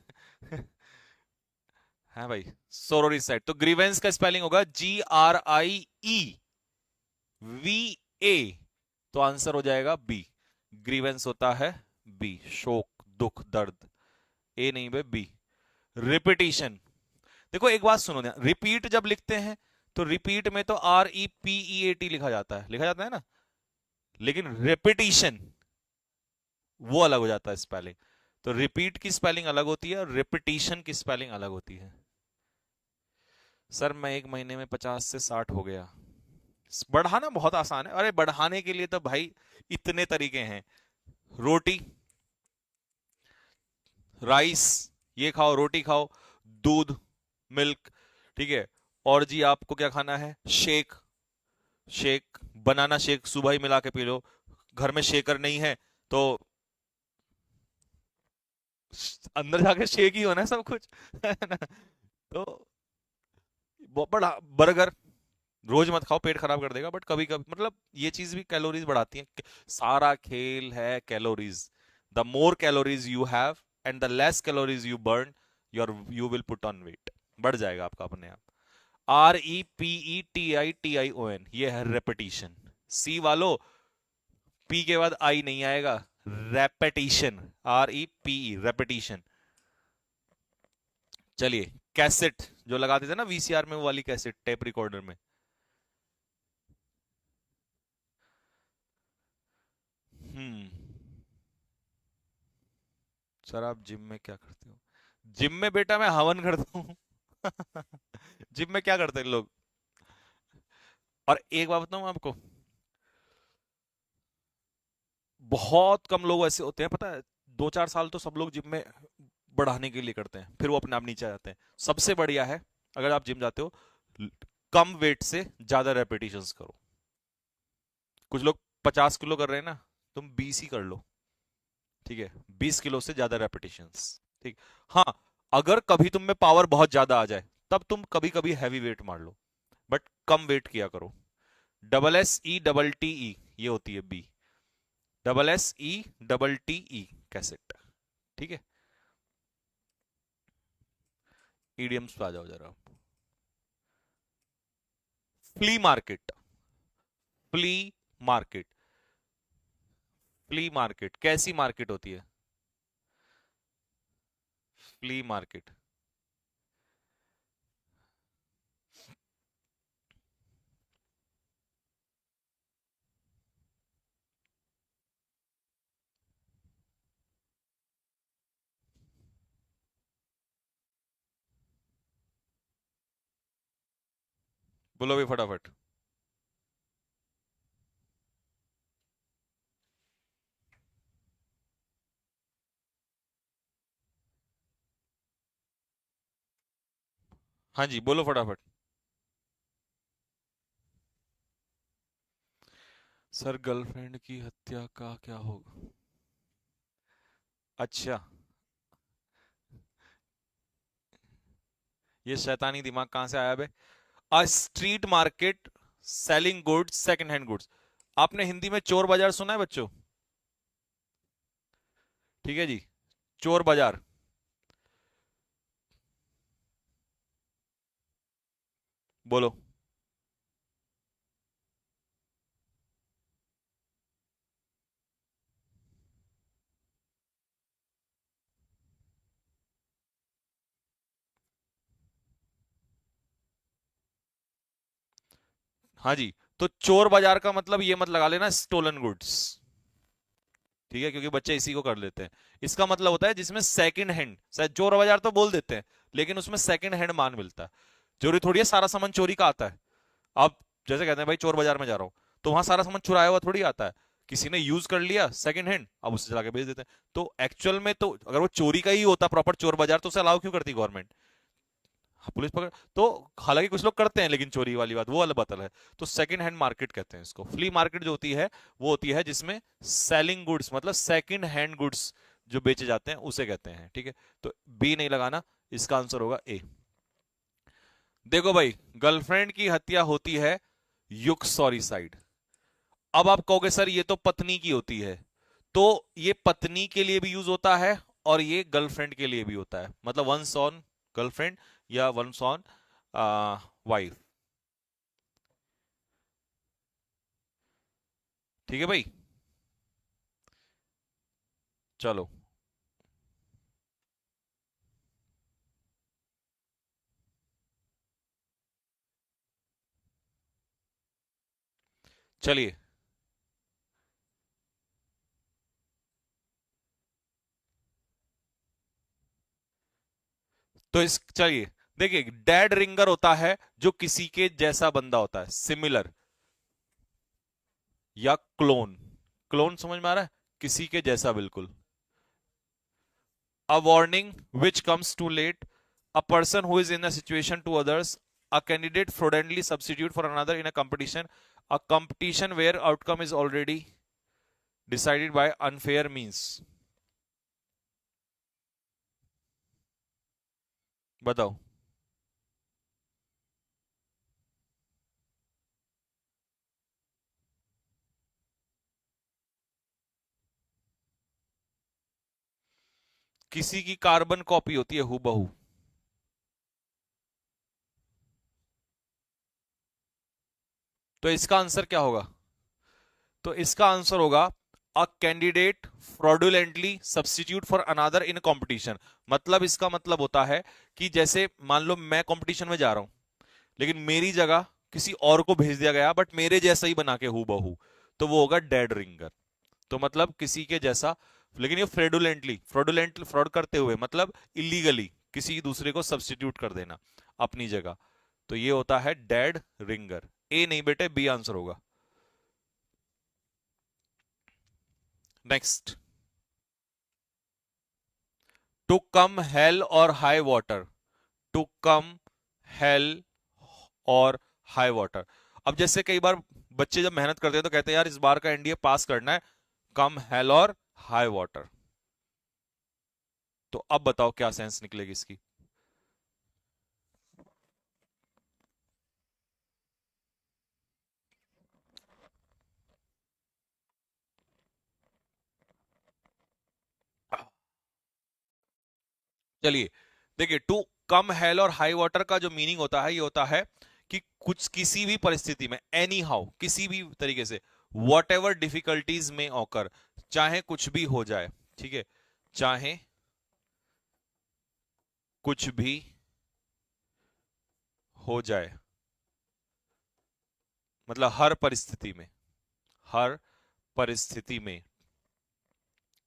है भाई, सोरोरिसाइड। तो ग्रीवेंस का स्पेलिंग होगा GRIEVA। तो आंसर हो जाएगा बी। ग्रीवेंस होता है बी, शोक, दुख, दर्द। ए नहीं बे, बी। रिपीटिशन, देखो एक बात सुनो, रिपीट जब लिखते हैं तो रिपीट में तो REPEAT लिखा जाता है ना। लेकिन रिपीटिशन, वो अलग हो जाता है स्पेलिंग। तो रिपीट की स्पेलिंग अलग होती है और रिपीटिशन की स्पेलिंग अलग होती है। सर, मैं 1 महीने में 50 से 60 हो गया। बढ़ाना बहुत आसान है। अरे, बढ़ाने के लिए तो भाई इतने तरीके हैं। रोटी, राइस, ये खाओ, रोटी खाओ, दूध, मिल्क। ठीक है। और जी आपको क्या खाना है? शेक, शेक, बनाना शेक सुबह ही मिला के पी लो। घर में शेकर नहीं है तो अंदर जाके शेक ही होना है सब कुछ। है ना? तो बहुत बड़ा बर्गर रोज मत खाओ, पेट खराब कर देगा, बट कभी कभी मतलब ये चीज भी कैलोरीज बढ़ाती है। सारा खेल है calories. The more calories you have and the less calories you burn, you will put on weight. बढ़ जाएगा आपका अपने आप। REPETITION, ये है रेपिटिशन। सी वालों, पी के बाद आई नहीं आएगा, रेपिटिशन। REPE, repetition. चलिए, कैसेट जो लगाते थे ना VCR में, वो वाली कैसेट, टेप रिकॉर्डर में। हम्म। सर, आप जिम में क्या करते हो? जिम में बेटा मैं हवन करता हूँ। जिम में क्या करते हैं लोग? और एक बात बताऊं आपको, बहुत कम लोग ऐसे होते हैं, पता है। 2-4 साल तो सब लोग जिम में बढ़ाने के लिए करते हैं, फिर वो अपने आप नीचे आ जाते हैं। सबसे बढ़िया है, अगर आप जिम जाते हो, कम वेट से ज्यादा रेपिटेशंस करो। कुछ लोग 50 किलो कर रहे हैं ना, तुम 20 ही कर लो। ठीक है, 20 किलो से ज्यादा रेपिटेशंस। ठीक। हाँ, अगर कभी तुम में पावर बहुत ज्यादा आ जाए, तब तुम कभी कभी हैवी वेट मार लो, बट कम वेट किया करो। SSE ये होती है बी। SSE cassette. ठीक है। ईडियम्स पे आ जाओ जरा। Flea market, flea market, flea market कैसी मार्केट होती है? Flea market. बोलो भी फटाफट। हाँ जी, बोलो फटाफट। सर, गर्लफ्रेंड की हत्या का क्या होगा? अच्छा, ये शैतानी दिमाग कहां से आया बे? A street market selling goods, second hand goods. आपने हिंदी में चोर बाजार सुना है बच्चों? ठीक है जी, चोर बाजार। बोलो। हाँ जी, तो चोर बाजार का मतलब ये मत लगा लेना स्टोलन गुड्स। ठीक है, क्योंकि बच्चे इसी को कर लेते हैं। इसका मतलब होता है जिसमें सेकंड हैंड, शायद चोर बाजार तो बोल देते हैं, लेकिन उसमें सेकंड हैंड माल मिलता है। जरूरी थोड़ी है सारा सामान चोरी का आता है। आप जैसे कहते हैं भाई चोर बाजार में जा रहा हूं, तो वहां सारा सामान चुराया हुआ थोड़ी आता है, किसी ने यूज कर लिया सेकंड हैंड, अब उससे चला के बेच देते हैं। तो एक्चुअल में तो अगर वो चोरी का ही होता प्रॉपर चोर बाजार, तो उसे अलाउ क्यों करती गवर्नमेंट? हाँ, पुलिस पकड़ तो, हालांकि कुछ लोग करते हैं, लेकिन चोरी वाली बात वो अलग बात है। तो सेकंड हैंड मार्केट कहते हैं इसको। फ्ली मार्केट जो होती है वो होती है जिसमें सेलिंग गुड्स, मतलब सेकंड हैंड गुड्स जो बेचे जाते हैं उसे कहते हैं। ठीक है, तो बी नहीं लगाना, इसका आंसर होगा ए। देखो भाई, गर्लफ्रेंड की हत्या होती है युक्सोरिसाइड। अब आप कहोगे सर ये तो पत्नी की होती है, तो ये पत्नी के लिए भी यूज होता है और ये गर्लफ्रेंड के लिए भी होता है, मतलब वंस ऑन गर्लफ्रेंड या वंस ऑन वाइफ। ठीक है भाई, चलो चलिए। तो इस चलिए देखिए, डैड रिंगर होता है जो किसी के जैसा बंदा होता है, सिमिलर या क्लोन। क्लोन समझ में आ रहा है, किसी के जैसा बिल्कुल। A warning which comes too late, a person who is in a situation to others, a candidate fraudulently substitute for another in a competition where outcome is already decided by unfair means। बताओ। किसी की carbon copy होती है हूबहू। तो इसका answer क्या होगा? तो इसका आंसर होगा a candidate fraudulently substitute for another in competition. मतलब इसका मतलब होता है कि जैसे मान लो मैं कंपटीशन में जा रहा हूं, लेकिन मेरी जगह किसी और को भेज दिया गया बट मेरे जैसा ही बना के हूबहू, तो वो होगा डेड रिंगर। तो मतलब किसी के जैसा, लेकिन ये फ्रेडुलेंटली, फ्रॉडुलेंट फ्रॉड करते हुए, मतलब इलीगली किसी दूसरे को सब्स्टिट्यूट कर देना अपनी जगह, तो ये होता है डेड रिंगर। ए नहीं बेटे, बी आंसर होगा। नेक्स्ट, टू कम हेल और high water. To come hell और हाई वाटर। अब जैसे कई बार बच्चे जब मेहनत करते हैं तो कहते हैं यार इस बार का एनडीए पास करना है, कम हेल और हाई वाटर। तो अब बताओ क्या सेंस निकलेगी इसकी? चलिए देखिए, टू कम हेल और हाई वाटर का जो मीनिंग होता है ये होता है कि कुछ किसी भी परिस्थिति में, एनी हाउ, किसी भी तरीके से, वॉट एवर डिफिकल्टीज में ऑकर, चाहे कुछ भी हो जाए। ठीक है, चाहे कुछ भी हो जाए, मतलब हर परिस्थिति में, हर परिस्थिति में।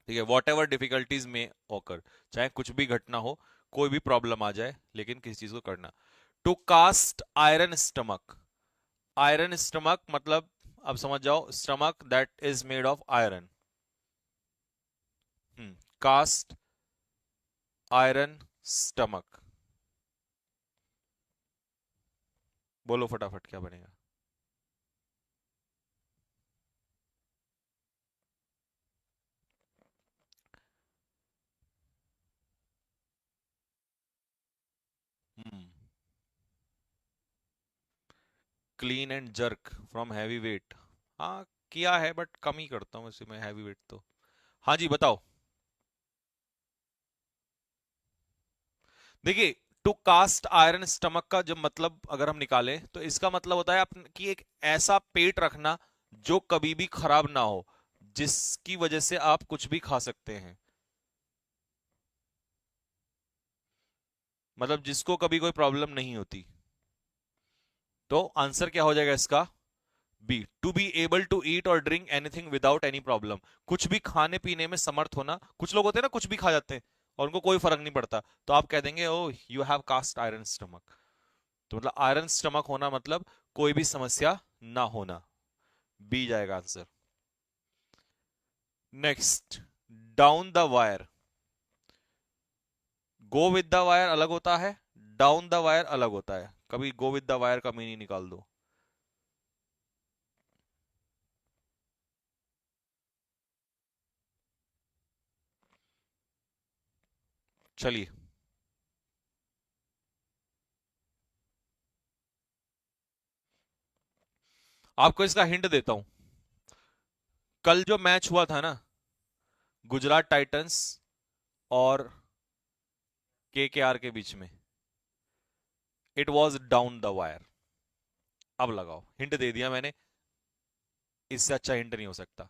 ठीक है, वॉट एवर डिफिकल्टीज में ऑकर, चाहे कुछ भी घटना हो, कोई भी प्रॉब्लम आ जाए, लेकिन किसी चीज को करना। To cast iron stomach. Iron stomach मतलब, अब समझ जाओ, stomach that is made of iron. Cast iron stomach, बोलो फटाफट क्या बनेगा? Clean and jerk from heavy weight. हाँ, किया है बट कम ही करता हूँ वैसे मैं हैवी वेट तो। हाँ जी बताओ। देखिए, टू कास्ट आयरन स्टमक का जब मतलब अगर हम निकालें तो इसका मतलब होता है कि एक ऐसा पेट रखना जो कभी भी खराब ना हो, जिसकी वजह से आप कुछ भी खा सकते हैं, मतलब जिसको कभी कोई प्रॉब्लम नहीं होती। तो आंसर क्या हो जाएगा इसका? Be, to be able to eat और drink anything without any problem, कुछ भी खाने पीने में समर्थ होना। कुछ लोग होते हैं ना कुछ भी खा जाते हैं और उनको कोई फर्क नहीं पड़ता, तो आप कह देंगे oh you have cast iron stomach. तो मतलब आयरन स्टमक होना मतलब कोई भी समस्या ना होना। बी जाएगा answer. Next, down the wire. Go with the wire अलग होता है, डाउन द वायर अलग होता है। कभी गो विद द वायर का मीनिंग निकाल दो। चलिए, आपको इसका हिंट देता हूं। कल जो मैच हुआ था ना, गुजरात टाइटंस और केकेआर के बीच में, it was down the wire. अब लगाओ, हिंट दे दिया मैंने, इससे अच्छा हिंट नहीं हो सकता।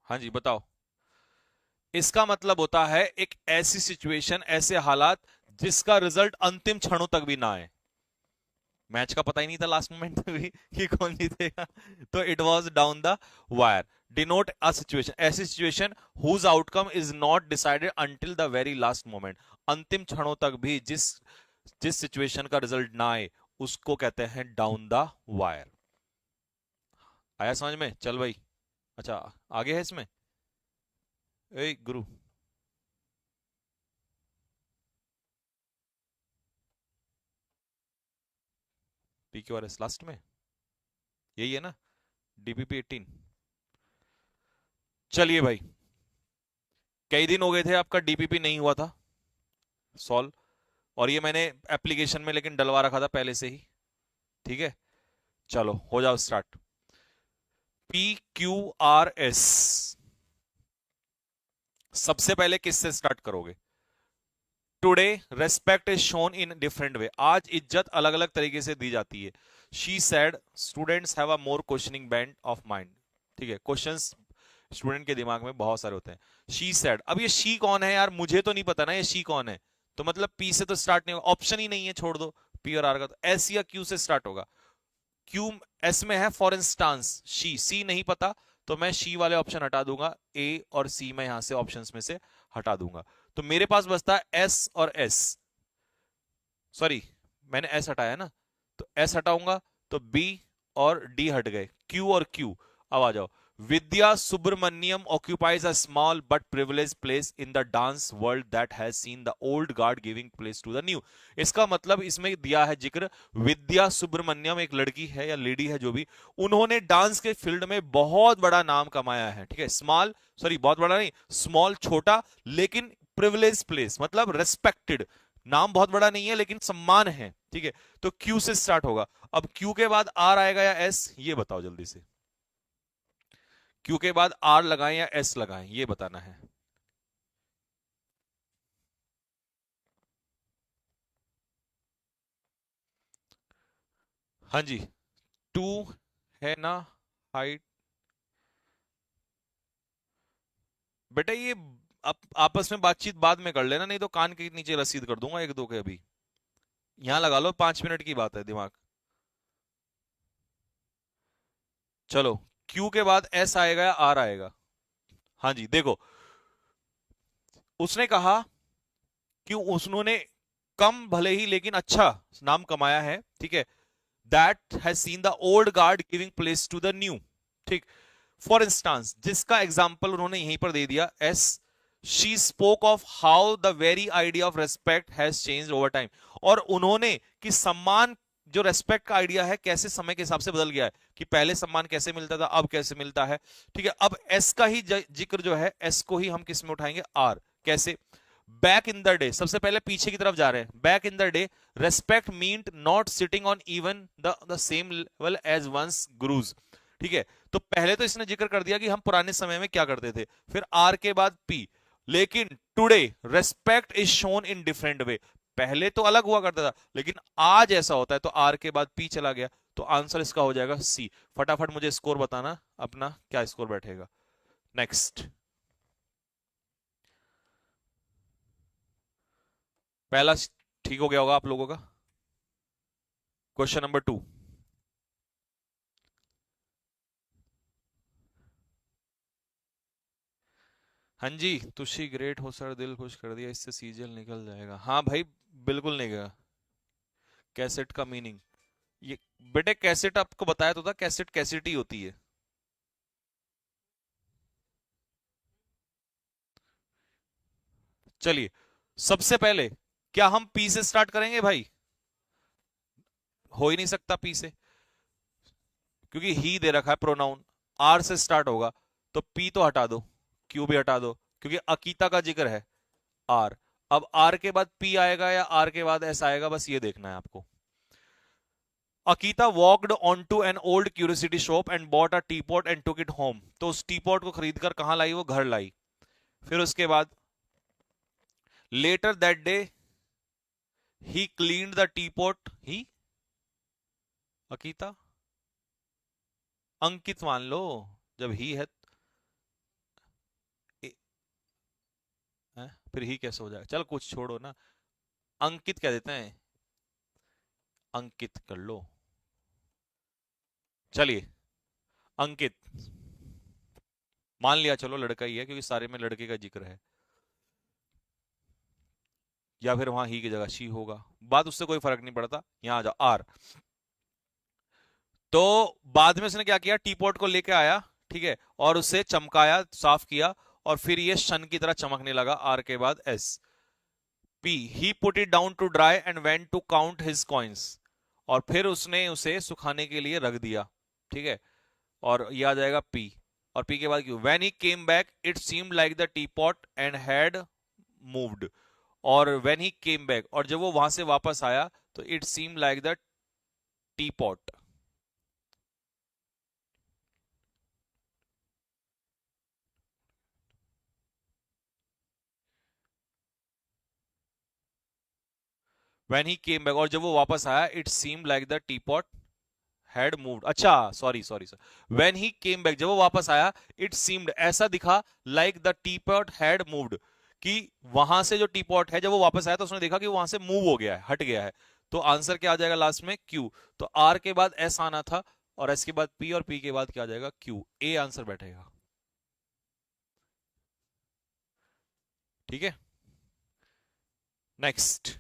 हाँ जी बताओ। इसका मतलब होता है एक ऐसी सिचुएशन, ऐसे हालात जिसका रिजल्ट अंतिम क्षणों तक भी ना आए। मैच का पता ही नहीं था लास्ट मोमेंट में भी कि कौन जीतेगा, तो it was down the wire. Denote a situation, ऐसी situation whose outcome is not decided until the very last moment. अंतिम क्षणों तक भी जिस जिस सिचुएशन का रिजल्ट ना आए उसको कहते हैं डाउन द वायर। आया समझ में? चल भाई, अच्छा आगे है इसमें। ए गुरु, PQRS लास्ट में यही है ना, DPP 18। चलिए भाई, कई दिन हो गए थे आपका DPP नहीं हुआ था सॉल्व, और ये मैंने एप्लीकेशन में लेकिन डलवा रखा था पहले से ही। ठीक है, चलो हो जाओ स्टार्ट। PQRS, सबसे पहले किससे स्टार्ट करोगे? Today respect is shown in different way, आज इज्जत अलग अलग तरीके से दी जाती है। She said students have a more questioning band of mind. ठीक है, क्वेश्चंस स्टूडेंट के दिमाग में बहुत सारे होते हैं। शी सैड, अब ये शी कौन है यार, मुझे तो नहीं पता ना ये शी कौन है, तो मतलब पी से तो स्टार्ट नहीं होगा, ऑप्शन ही नहीं है, छोड़ दो। पी और आर का तो एस या क्यू से स्टार्ट होगा। क्यू एस में है फॉर इंस्टांस शी, सी नहीं पता, तो मैं शी वाले ऑप्शन हटा दूंगा, ए और सी मैं यहां से ऑप्शंस में से हटा दूंगा। तो मेरे पास बचता है एस और एस, सॉरी मैंने एस हटाया ना, तो एस हटाऊंगा तो बी और डी हट गए, क्यू और क्यू। अब आ जाओ, Vidya Subramaniam occupies a small but privileged place in the dance world that has seen the old guard giving place to the new. इसका मतलब इसमें दिया है जिक्र, विद्या सुब्रमण्यम एक लड़की है या लेडी है जो भी, उन्होंने डांस के फील्ड में बहुत बड़ा नाम कमाया है। ठीक है, स्मॉल, सॉरी बहुत बड़ा नहीं, स्मॉल छोटा, लेकिन प्रिविलेज प्लेस मतलब रेस्पेक्टेड, नाम बहुत बड़ा नहीं है लेकिन सम्मान है। ठीक है, तो क्यू से स्टार्ट होगा। अब क्यू के बाद आर आएगा या एस, ये बताओ जल्दी से। क्यू के बाद आर लगाएं या एस लगाएं, ये बताना है। हाँ जी, टू है ना हाइट। बेटा ये आपस में बातचीत बाद में कर लेना, नहीं तो कान के नीचे रसीद कर दूंगा एक दो के अभी। यहां लगा लो, 5 मिनट की बात है, दिमाग। चलो, क्यू के बाद एस आएगा या आर आएगा? हाँ जी देखो, उसने कहा कि उसने कम भले ही लेकिन अच्छा नाम कमाया है। ठीक है, that has seen the old guard giving place to the new. ठीक, फॉर इंस्टांस, जिसका एग्जाम्पल उन्होंने यहीं पर दे दिया S, she spoke of how the very idea of respect has change over time, और उन्होंने कि सम्मान, जो रेस्पेक्ट का आइडिया है कैसे समय के हिसाब से बदल गया है, कि पहले सम्मान कैसे मिलता था अब कैसे मिलता है। ठीक है, अब एस का ही जिक्र जो है, एस को ही हम किस में उठाएंगे, आर। कैसे? बैक इन द डे, सबसे पहले पीछे की तरफ जा रहे हैं, back in the day respect meant not sitting on even the same level as one's gurus. ठीक है, तो पहले तो इसने जिक्र कर दिया कि हम पुराने समय में क्या करते थे, फिर आर के बाद पी, लेकिन today respect is shown in different way. पहले तो अलग हुआ करता था, लेकिन आज ऐसा होता है, तो आर के बाद पी चला गया, तो आंसर इसका हो जाएगा सी। फटाफट मुझे स्कोर बताना अपना, क्या स्कोर बैठेगा। नेक्स्ट, पहला ठीक हो गया होगा आप लोगों का। Question number 2। हाँ जी, तुशी ग्रेट हो सर, दिल खुश कर दिया, इससे सीजल निकल जाएगा। हाँ भाई, बिल्कुल नहीं गया। कैसेट का मीनिंग, ये बेटे कैसेट आपको बताया तो था, कैसेट कैसेट ही होती है। चलिए, सबसे पहले क्या हम पी से स्टार्ट करेंगे भाई? हो ही नहीं सकता पी से, क्योंकि ही दे रखा है प्रोनाउन, आर से स्टार्ट होगा, तो पी तो हटा दो, क्यू भी हटा दो, क्योंकि अकीता का जिक्र है। आर, अब आर के बाद पी आएगा या आर के बाद एस आएगा, बस ये देखना है आपको। Akita walked on to an old curiosity shop and bought a teapot and took it home. तो उस टीपॉट को खरीदकर कहां लाई? वो घर लाई। फिर उसके बाद later that day he cleaned the teapot. He, Ankita, Ankit मान लो, जब ही है, फिर ही कैसे हो जाएगा? चल कुछ छोड़ो ना, अंकित कह देते हैं, अंकित कर लो। चलिए, अंकित मान लिया, चलो लड़का ही है, क्योंकि सारे में लड़के का जिक्र है, या फिर वहां ही की जगह शी होगा, बात उससे कोई फर्क नहीं पड़ता। यहां आ जाओ, आर। तो बाद में उसने क्या किया, टीपॉट को लेके आया, ठीक है, और उसे चमकाया, साफ किया, और फिर ये शन की तरह चमकने लगा। आर के बाद S. P, he put it down to dry and went to count his coins. और फिर उसने उसे सुखाने के लिए रख दिया, ठीक है, और ये आ जाएगा पी। और पी के बाद क्यों? When he came back it seemed like the teapot and had moved. और व्हेन ही केम बैक, और जब वो वहां से वापस आया, तो it seemed like the teapot. When he came back, और जब वो वापस आया, it seemed like the teapot had moved. अच्छा, sorry sorry sir, when he came back, जब वो वापस आया, इट सीम्ड, ऐसा दिखा, like the teapot had moved, कि वहां से जो टीपॉट है, जब वो वापस आया तो उसने देखा कि वहां से मूव हो गया है, हट गया है। तो आंसर क्या आ जाएगा लास्ट में? क्यू। तो आर के बाद एस आना था, और एस के बाद पी, और पी के बाद क्या आ जाएगा? क्यू। ए आंसर बैठेगा। ठीक है, नेक्स्ट।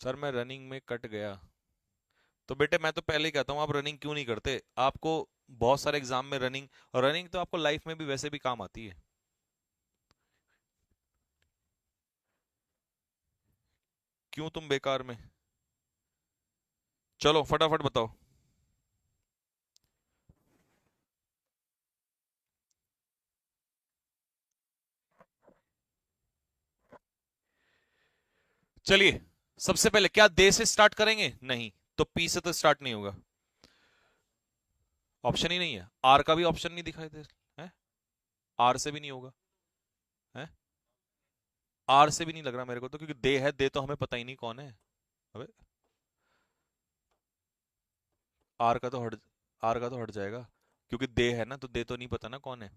सर मैं रनिंग में कट गया। तो बेटे मैं तो पहले ही कहता हूं, आप रनिंग क्यों नहीं करते? आपको बहुत सारे एग्जाम में रनिंग, और रनिंग तो आपको लाइफ में भी वैसे भी काम आती है। क्यों तुम बेकार में? चलो फटाफट बताओ। चलिए, सबसे पहले क्या दे से स्टार्ट करेंगे? नहीं, तो पी से तो स्टार्ट नहीं होगा, ऑप्शन ही नहीं है। आर का भी ऑप्शन नहीं दिखाई दे है, आर से भी नहीं होगा, है, आर से भी नहीं लग रहा मेरे को तो, क्योंकि दे है, दे तो हमें पता ही नहीं कौन है। अबे, आर का तो हट, आर का तो हट जाएगा, क्योंकि दे है ना, तो दे तो नहीं पता ना कौन है।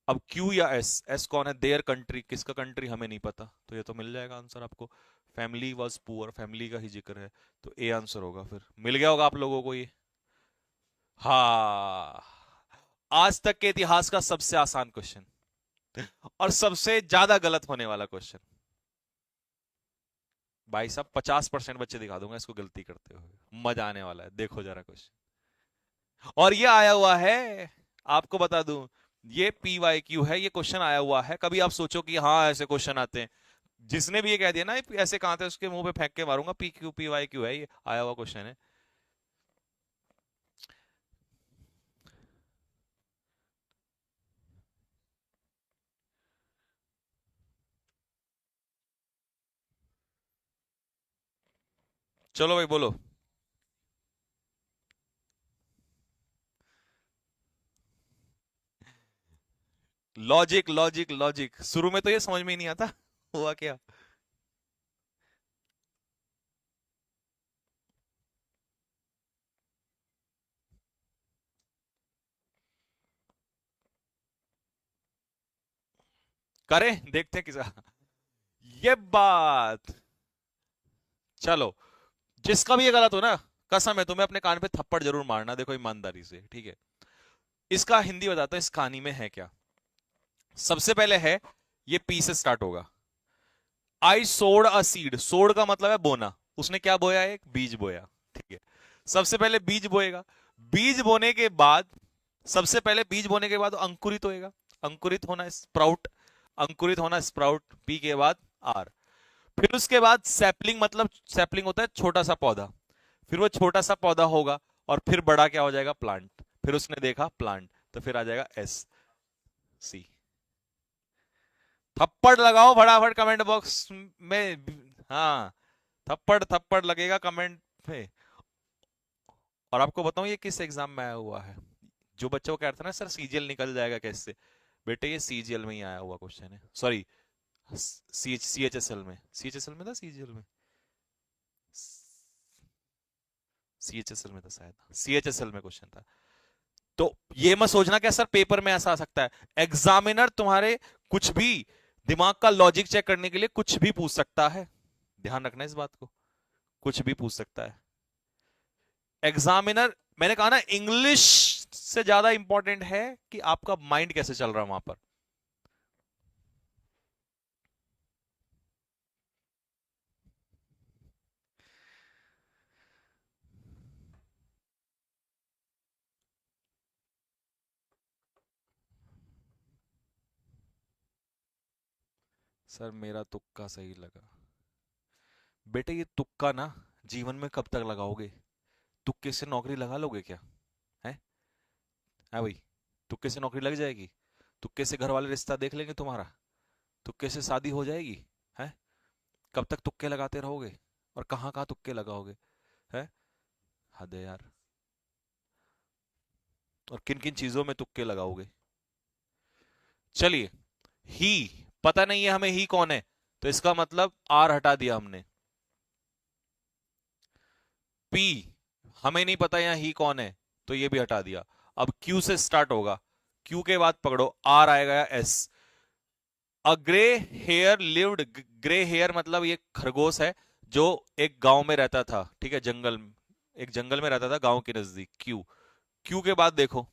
अब क्यू या एस, एस कौन है? देयर कंट्री, किसका कंट्री हमें नहीं पता, तो ये तो मिल जाएगा आंसर आपको। फैमिली वॉज पुअर, फैमिली का ही जिक्र है, तो ए आंसर होगा। फिर मिल गया होगा आप लोगों को ये। हाँ, आज तक के इतिहास का सबसे आसान क्वेश्चन, और सबसे ज्यादा गलत होने वाला क्वेश्चन। भाई साहब 50% बच्चे दिखा दूंगा इसको गलती करते हुए, मजा आने वाला है, देखो जरा क्वेश्चन। और ये आया हुआ है, आपको बता दूं, ये पी वाई क्यू है, ये क्वेश्चन आया हुआ है। कभी आप सोचो कि हाँ ऐसे क्वेश्चन आते हैं, जिसने भी ये कह दिया ना ऐसे कहा थे, उसके मुंह पे फेंक के मारूंगा। पी वाई क्यू है, ये आया हुआ क्वेश्चन है। चलो भाई बोलो। लॉजिक लॉजिक लॉजिक, शुरू में तो ये समझ में ही नहीं आता हुआ क्या। करें, देखते हैं किसा। ये बात, चलो, जिसका भी ये गलत हो ना, कसम है तुम्हें अपने कान पे थप्पड़ जरूर मारना, देखो ईमानदारी से, ठीक है। इसका हिंदी बताता हूं, इस कहानी में है क्या। सबसे पहले है, ये पी से स्टार्ट होगा। आई सोड अ सीड, सोड का मतलब है बोना, उसने क्या बोया, एक बीज बोया, ठीक है। सबसे पहले बीज बोएगा, बीज बोने के बाद, सबसे पहले बीज बोने के बाद अंकुरित होएगा, अंकुरित होना स्प्राउट, अंकुरित होना स्प्राउट, पी के बाद आर। फिर उसके बाद सैपलिंग, मतलब सैपलिंग होता है छोटा सा पौधा, फिर वो छोटा सा पौधा होगा, और फिर बड़ा क्या हो जाएगा, प्लांट। फिर उसने देखा प्लांट, तो फिर आ जाएगा एस, सी। थप्पड़ लगाओ फटाफट कमेंट बॉक्स में। हाँ, थप्पड़ थप्पड़ लगेगा कमेंट पे। और आपको बताऊं ये किस एग्जाम में आया हुआ है। जो बच्चों को कह रहा था ना सर सीजीएल निकल जाएगा कैसे, बेटे ये सीजीएल में ही आया हुआ क्वेश्चन है, सॉरी, सीएचएसएल में, सीएचएसएल में था, सीजीएल में, सीएचएसएल में था शायद, सीएचएसएल में क्वेश्चन था। तो ये मत सोचना कि सर पेपर में ऐसा आ सकता है, एग्जामिनर तुम्हारे कुछ भी, दिमाग का लॉजिक चेक करने के लिए कुछ भी पूछ सकता है, ध्यान रखना इस बात को, कुछ भी पूछ सकता है एग्जामिनर। मैंने कहा ना, इंग्लिश से ज्यादा इंपॉर्टेंट है कि आपका माइंड कैसे चल रहा है वहां पर। सर मेरा तुक्का सही लगा। बेटे ये तुक्का ना जीवन में कब तक लगाओगे, तुक्के से नौकरी लगा लोगे क्या, है भाई, तुक्के से नौकरी लग जाएगी, तुक्के से घर वाले रिश्ता देख लेंगे तुम्हारा, तुक्के से शादी हो जाएगी, है, कब तक तुक्के लगाते रहोगे, और कहाँ कहाँ तुक्के लगाओगे, है, हद है यार। और किन किन चीजों में तुक्के लगाओगे। चलिए, ही, पता नहीं है हमें ही कौन है, तो इसका मतलब आर हटा दिया हमने। पी, हमें नहीं पता यहाँ ही कौन है, तो ये भी हटा दिया। अब क्यू से स्टार्ट होगा, क्यू के बाद पकड़ो आर आएगा या S. A grey hare lived, grey hare मतलब ये खरगोश है जो एक गांव में रहता था, ठीक है, जंगल, एक जंगल में रहता था गांव के नजदीक, क्यू। क्यू के बाद देखो,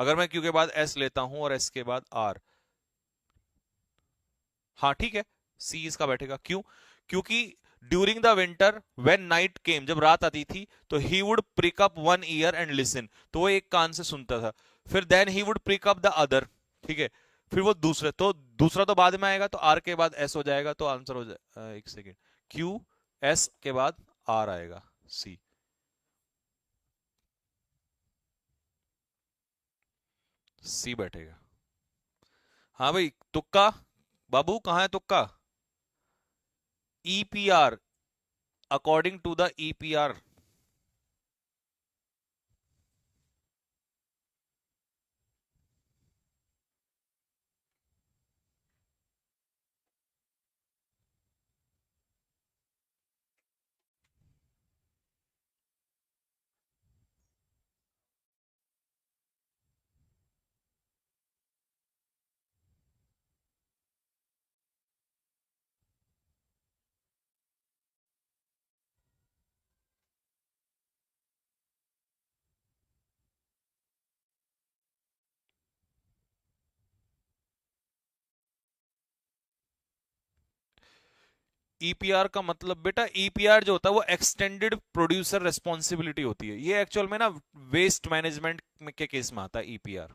अगर मैं क्यू के बाद एस लेता हूं और एस के बाद आर, हाँ ठीक है, सी इसका बैठेगा, क्यों, क्योंकि during the winter when night came, जब रात आती थी, तो he would prick up one ear and listen, तो वो एक कान से सुनता था, फिर then he would prick up the other, ठीक है, फिर वो दूसरे, तो दूसरा तो बाद में आएगा, तो आर के बाद एस हो जाएगा, तो आंसर हो जाएगा, एक सेकेंड, क्यू, एस के बाद आर आएगा, सी। सी बैठेगा। हाँ भाई, तुक्का, बाबू कहाँ है तुक्का, EPR, according to the EPR. EPR का मतलब बेटा, ईपीआर जो होता है वो एक्सटेंडेड प्रोड्यूसर रिस्पॉन्सिबिलिटी होती है, ये एक्चुअल में ना वेस्ट मैनेजमेंट के केस में आता है ईपीआर।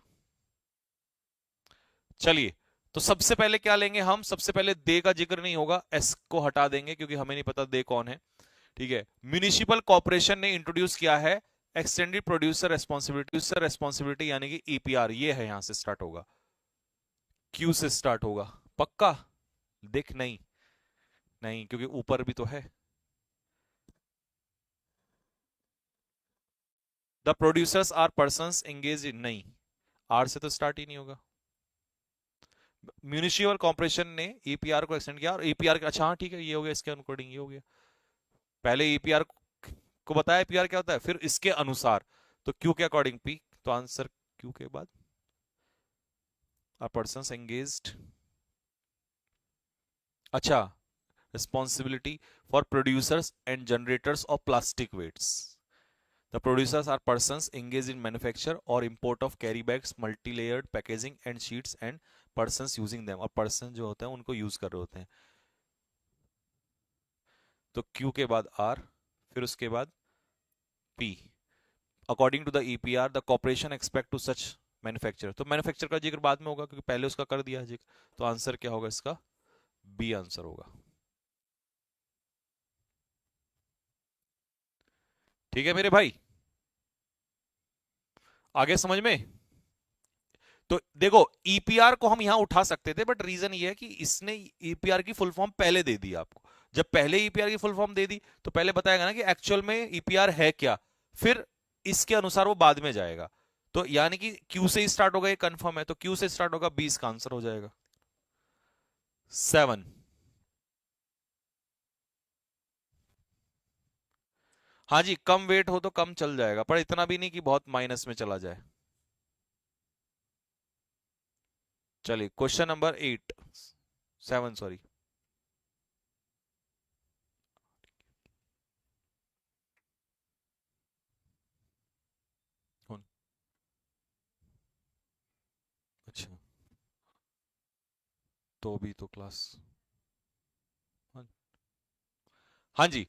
चलिए, तो सबसे पहले क्या लेंगे हम, सबसे पहले दे का जिक्र नहीं होगा, एस को हटा देंगे क्योंकि हमें नहीं पता दे कौन है, ठीक है। म्यूनिसिपल कॉर्पोरेशन ने इंट्रोड्यूस किया है एक्सटेंडेड प्रोड्यूसर रेस्पॉन्सिबिलिटी यानी कि ईपीआर, ये है, यहां से स्टार्ट होगा, क्यू से स्टार्ट होगा, पक्का, देख नहीं, नहीं क्योंकि ऊपर भी तो है। The producers are persons engage in, नहीं, आर से तो स्टार्ट ही नहीं होगा। म्यूनिसिपल कॉर्पोरेशन ने ईपीआर को एक्सटेंड किया और ईपीआर, अच्छा हाँ ठीक है, ये हो गया, इसके अकॉर्डिंग ये हो गया। पहले ईपीआर को बताया ईपीआर क्या होता है, फिर इसके अनुसार, तो क्यू के अकॉर्डिंग पी, तो आंसर क्यू के बाद आर पर्संस एंगेज्ड। अच्छा, responsibility for producers and generators of plastic waste. The producers are persons engaged in manufacture or import of carry bags, multi-layered packaging and sheets, and persons using them, और person जो होते हैं उनको use कर रहे होते हैं। तो Q के बाद R, फिर उसके बाद P। According to the EPR, the corporation expect to such manufacturer, तो मैन्युफैक्चर का जिक्र बाद में होगा क्योंकि पहले उसका कर दिया है जिक्र, तो आंसर क्या होगा इसका, बी आंसर होगा। ठीक है मेरे भाई, आगे समझ में। तो देखो, ईपीआर को हम यहां उठा सकते थे, बट रीजन ये है कि इसने ईपीआर की फुल फॉर्म पहले दे दी आपको। जब पहले ईपीआर की फुल फॉर्म दे दी तो पहले बताएगा ना कि एक्चुअल में ईपीआर है क्या, फिर इसके अनुसार वो बाद में जाएगा। तो यानी कि क्यू से ही स्टार्ट होगा, ये कंफर्म है, तो क्यू से स्टार्ट होगा, 20 का आंसर हो जाएगा 7। हाँ जी, कम वेट हो तो कम चल जाएगा, पर इतना भी नहीं कि बहुत माइनस में चला जाए। चलिए क्वेश्चन नंबर 8, 7 सॉरी। अच्छा, तो भी तो क्लास, हाँ हाँ जी,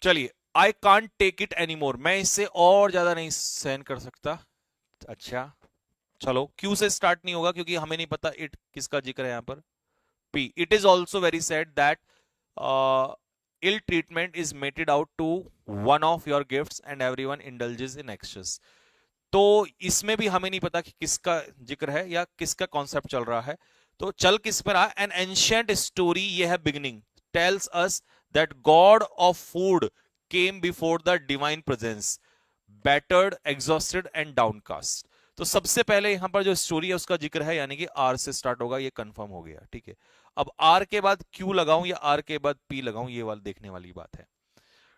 चलिए। I can't take it any more, मैं इससे और ज्यादा नहीं सहन कर सकता। अच्छा, चलो क्यू से स्टार्ट नहीं होगा क्योंकि हमें नहीं पता इट किसका जिक्र है यहां पर। P, it is also very sad that ill treatment is meted out to one of your gifts and everyone indulges in excess. तो इसमें भी हमें नहीं पता कि किसका जिक्र है या किसका कॉन्सेप्ट चल रहा है। तो चल किस पर रहा, एन एंशियंट स्टोरी, ये है beginning, tells us that God of food came before the divine presence, battered exhausted and downcast. तो सबसे पहले यहां पर जो स्टोरी है उसका जिक्र है, यानी कि आर से स्टार्ट होगा, ये कंफर्म हो गया। ठीक है, अब आर के बाद क्यू लगाऊं या आर के बाद पी लगाऊं, ये वाला देखने वाली बात है।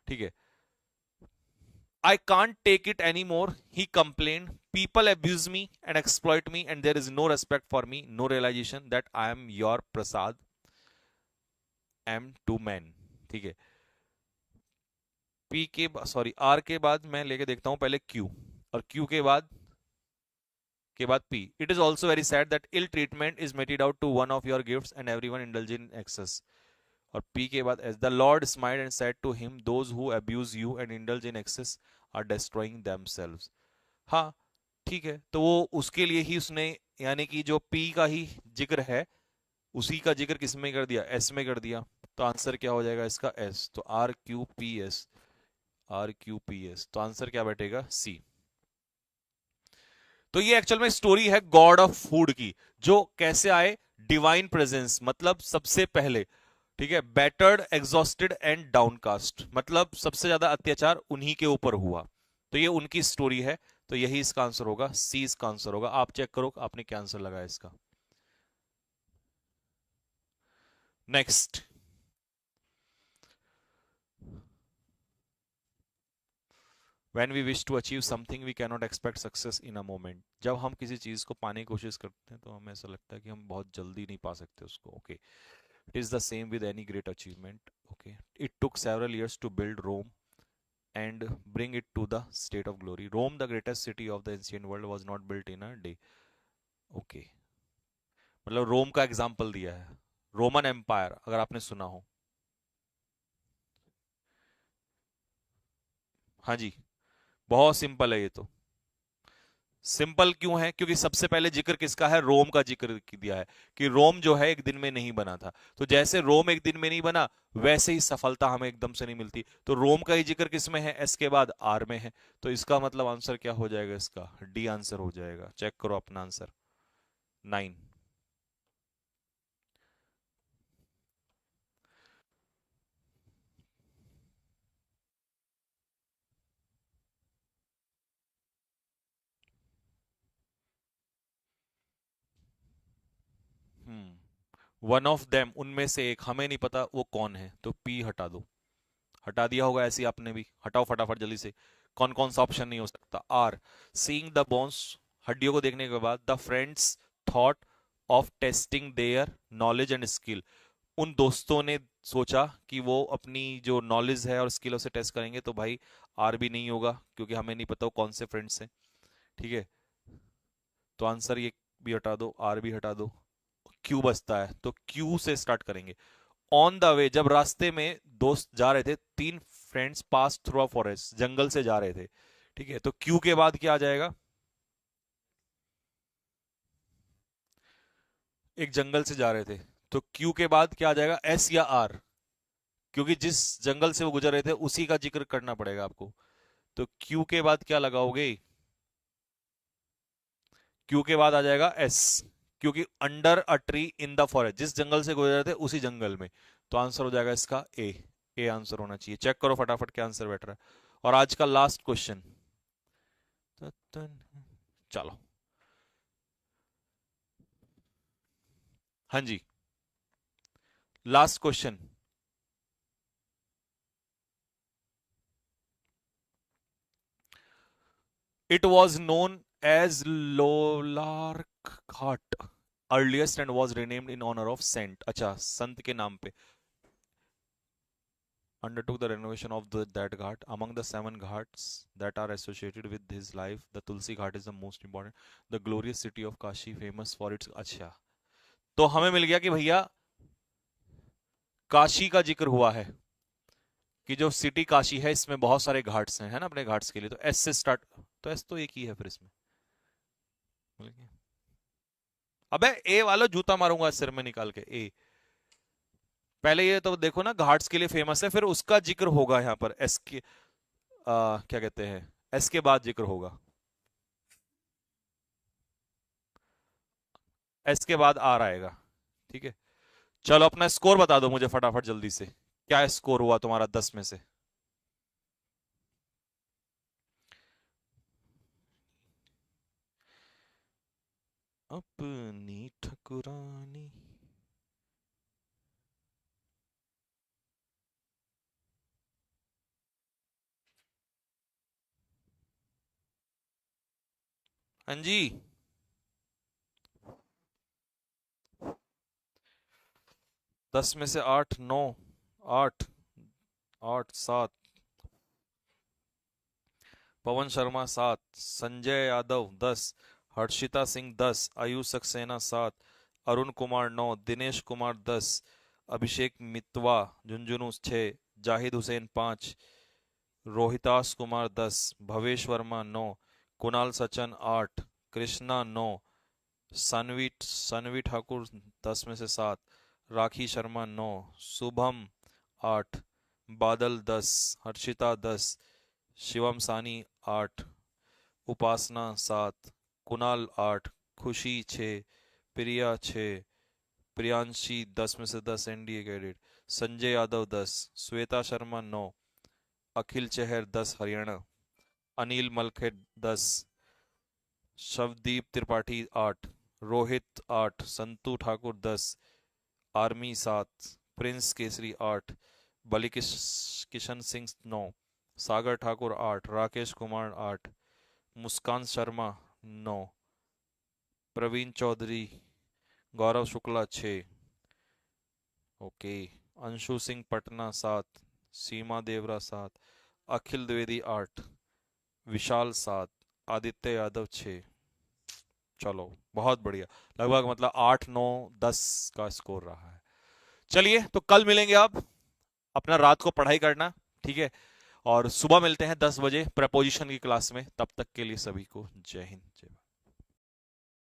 ठीक है, I can't take it anymore, he complained. People abuse me and exploit me, and there is no respect for me, no realization that I am your prasad, am to men. ठीक है, P के sorry R के बाद मैं लेके देखता हूं पहले Q, और Q के बाद P. It is also very sad that ill treatment is meted out to one of your gifts and everyone indulge in excess. और P के बाद S. The Lord smiled and said to him, those who abuse you and indulge in excess are destroying themselves. हाँ ठीक है, तो वो उसके लिए ही उसने, यानी कि जो पी का ही जिक्र है उसी का जिक्र किस में कर दिया, एस में कर दिया। तो आंसर क्या हो जाएगा इसका, एस। तो R Q P S, R Q P S, तो आंसर क्या बैठेगा, सी। तो ये एक्चुअल में स्टोरी है गॉड ऑफ फूड की, जो कैसे आए, डिवाइन प्रेजेंस, मतलब सबसे पहले। ठीक है, बैटर्ड एग्जॉस्टेड एंड डाउनकास्ट, मतलब सबसे ज्यादा अत्याचार उन्हीं के ऊपर हुआ। तो ये उनकी स्टोरी है, तो यही इसका आंसर होगा, सी इसका आंसर होगा। आप चेक करो आपने क्या आंसर लगाया इसका। Next, when we wish to achieve something we cannot expect success in a moment, जब हम किसी चीज को पाने की कोशिश करते हैं तो हमें ऐसा लगता है कि हम बहुत जल्दी नहीं पा सकते उसको। Okay, it is the same with any great achievement. Okay, it took several years to build Rome and bring it to the state of glory. Rome, the greatest city of the ancient world, was not built in a day. Okay, मतलब रोम का example दिया है, Roman empire अगर आपने सुना हो। हाँ जी, बहुत सिंपल है ये तो। सिंपल क्यों है, क्योंकि सबसे पहले जिक्र किसका है, रोम का जिक्र दिया है कि रोम जो है एक दिन में नहीं बना था। तो जैसे रोम एक दिन में नहीं बना, वैसे ही सफलता हमें एकदम से नहीं मिलती। तो रोम का ही जिक्र किस में है, एस के बाद आर में है। तो इसका मतलब आंसर क्या हो जाएगा इसका, डी आंसर हो जाएगा। चेक करो अपना आंसर, 9। वन ऑफ देम, उनमें से एक, हमें नहीं पता वो कौन है, तो पी हटा दो। हटा दिया होगा ऐसे ही आपने भी, हटाओ फटाफट जल्दी से। कौन कौन सा ऑप्शन नहीं हो सकता? आर, सीइंग द बोन्स, हड्डियों को देखने के बाद, the friends thought of testing their knowledge and skill, उन दोस्तों ने सोचा कि वो अपनी जो नॉलेज है और स्किल उसे टेस्ट करेंगे, तो भाई आर भी नहीं होगा क्योंकि हमें नहीं पता वो कौन से फ्रेंड्स हैं। ठीक है, तो आंसर ये भी हटा दो, आर भी हटा दो, क्यू बचता है, तो क्यू से स्टार्ट करेंगे। ऑन द वे, जब रास्ते में दोस्त जा रहे थे, तीन friends pass through a forest, जंगल से जा रहे थे। ठीक है, तो क्यू के बाद क्या आ जाएगा? एक जंगल से जा रहे थे, तो क्यू के बाद क्या आ जाएगा, एस या आर? क्योंकि जिस जंगल से वो गुजर रहे थे उसी का जिक्र करना पड़ेगा आपको। तो क्यू के बाद क्या लगाओगे? क्यू के बाद आ जाएगा एस, क्योंकि under a tree in the forest, जिस जंगल से गुजर रहे थे उसी जंगल में। तो आंसर हो जाएगा इसका ए। ए आंसर होना चाहिए। चेक करो फटाफट क्या आंसर बैठ रहा है। और आज का लास्ट क्वेश्चन, चलो। हाँ जी, last question. It was known as Lolark Ghat earliest and was renamed in honour of saint, अच्छा संत के नाम पे। Undertook the renovation of that ghat. Among the 7 ghats that are associated with his life, the Tulsi Ghat is the most important. The glorious city of Kashi, famous for its, अच्छा, तो हमें मिल गया कि भैया काशी का जिक्र हुआ है, कि जो सिटी काशी है इसमें बहुत सारे घाट्स हैं, है ना, अपने घाट्स के लिए। तो एस से स्टार्ट, तो एस तो एक ही है फिर इसमें। मिल गया। अबे ए वाला जूता मारूंगा सिर में निकाल के। ए, पहले ये तो देखो ना, घाट्स के लिए फेमस है, फिर उसका जिक्र होगा यहाँ पर एस के, क्या कहते हैं, एस के बाद जिक्र होगा, एस के बाद आर आएगा। ठीक है, चलो अपना स्कोर बता दो मुझे फटाफट जल्दी से, क्या स्कोर हुआ तुम्हारा 10 में से? अपनी ठकुरानी। हाँ जी, 10 में से 8, 9, 8, 8, 7, पवन शर्मा 7, संजय यादव 10, हर्षिता सिंह 10, आयुष सक्सेना 7, अरुण कुमार 9, दिनेश कुमार 10, अभिषेक मितवा झुंझुनू 6, जाहिद हुसैन 5, रोहितास कुमार 10, भवेश वर्मा 9, कुणाल सचन 8, कृष्णा 9, सानवी सानवी ठाकुर 10 में से 7, राखी शर्मा 9, शुभम 8, बादल 10, हर्षिता 10, शिवम सानी 8, उपासना 7, कुणाल 8, खुशी 6, प्रिया 6, प्रियांशी 10 में से 10 एनडीए कैडेट, संजय यादव 10, श्वेता शर्मा 9, अखिल चहर 10 हरियाणा, अनिल मलखे 10, शवदीप त्रिपाठी 8, रोहित 8, संतू ठाकुर 10, आर्मी 7, प्रिंस केसरी 8, बलि किशन सिंह 9, सागर ठाकुर 8, राकेश कुमार 8, मुस्कान शर्मा 9, प्रवीण चौधरी, गौरव शुक्ला 6, ओके, अंशु सिंह पटना 7, सीमा देवरा 7, अखिल द्विवेदी 8, विशाल 7, आदित्य यादव 6। चलो बहुत बढ़िया, लगभग मतलब 8, 9, 10 का स्कोर रहा है। चलिए तो कल मिलेंगे आप, अपना रात को पढ़ाई करना, ठीक है, और सुबह मिलते हैं 10 बजे प्रपोजिशन की क्लास में। तब तक के लिए सभी को जय हिंद, जय भारत।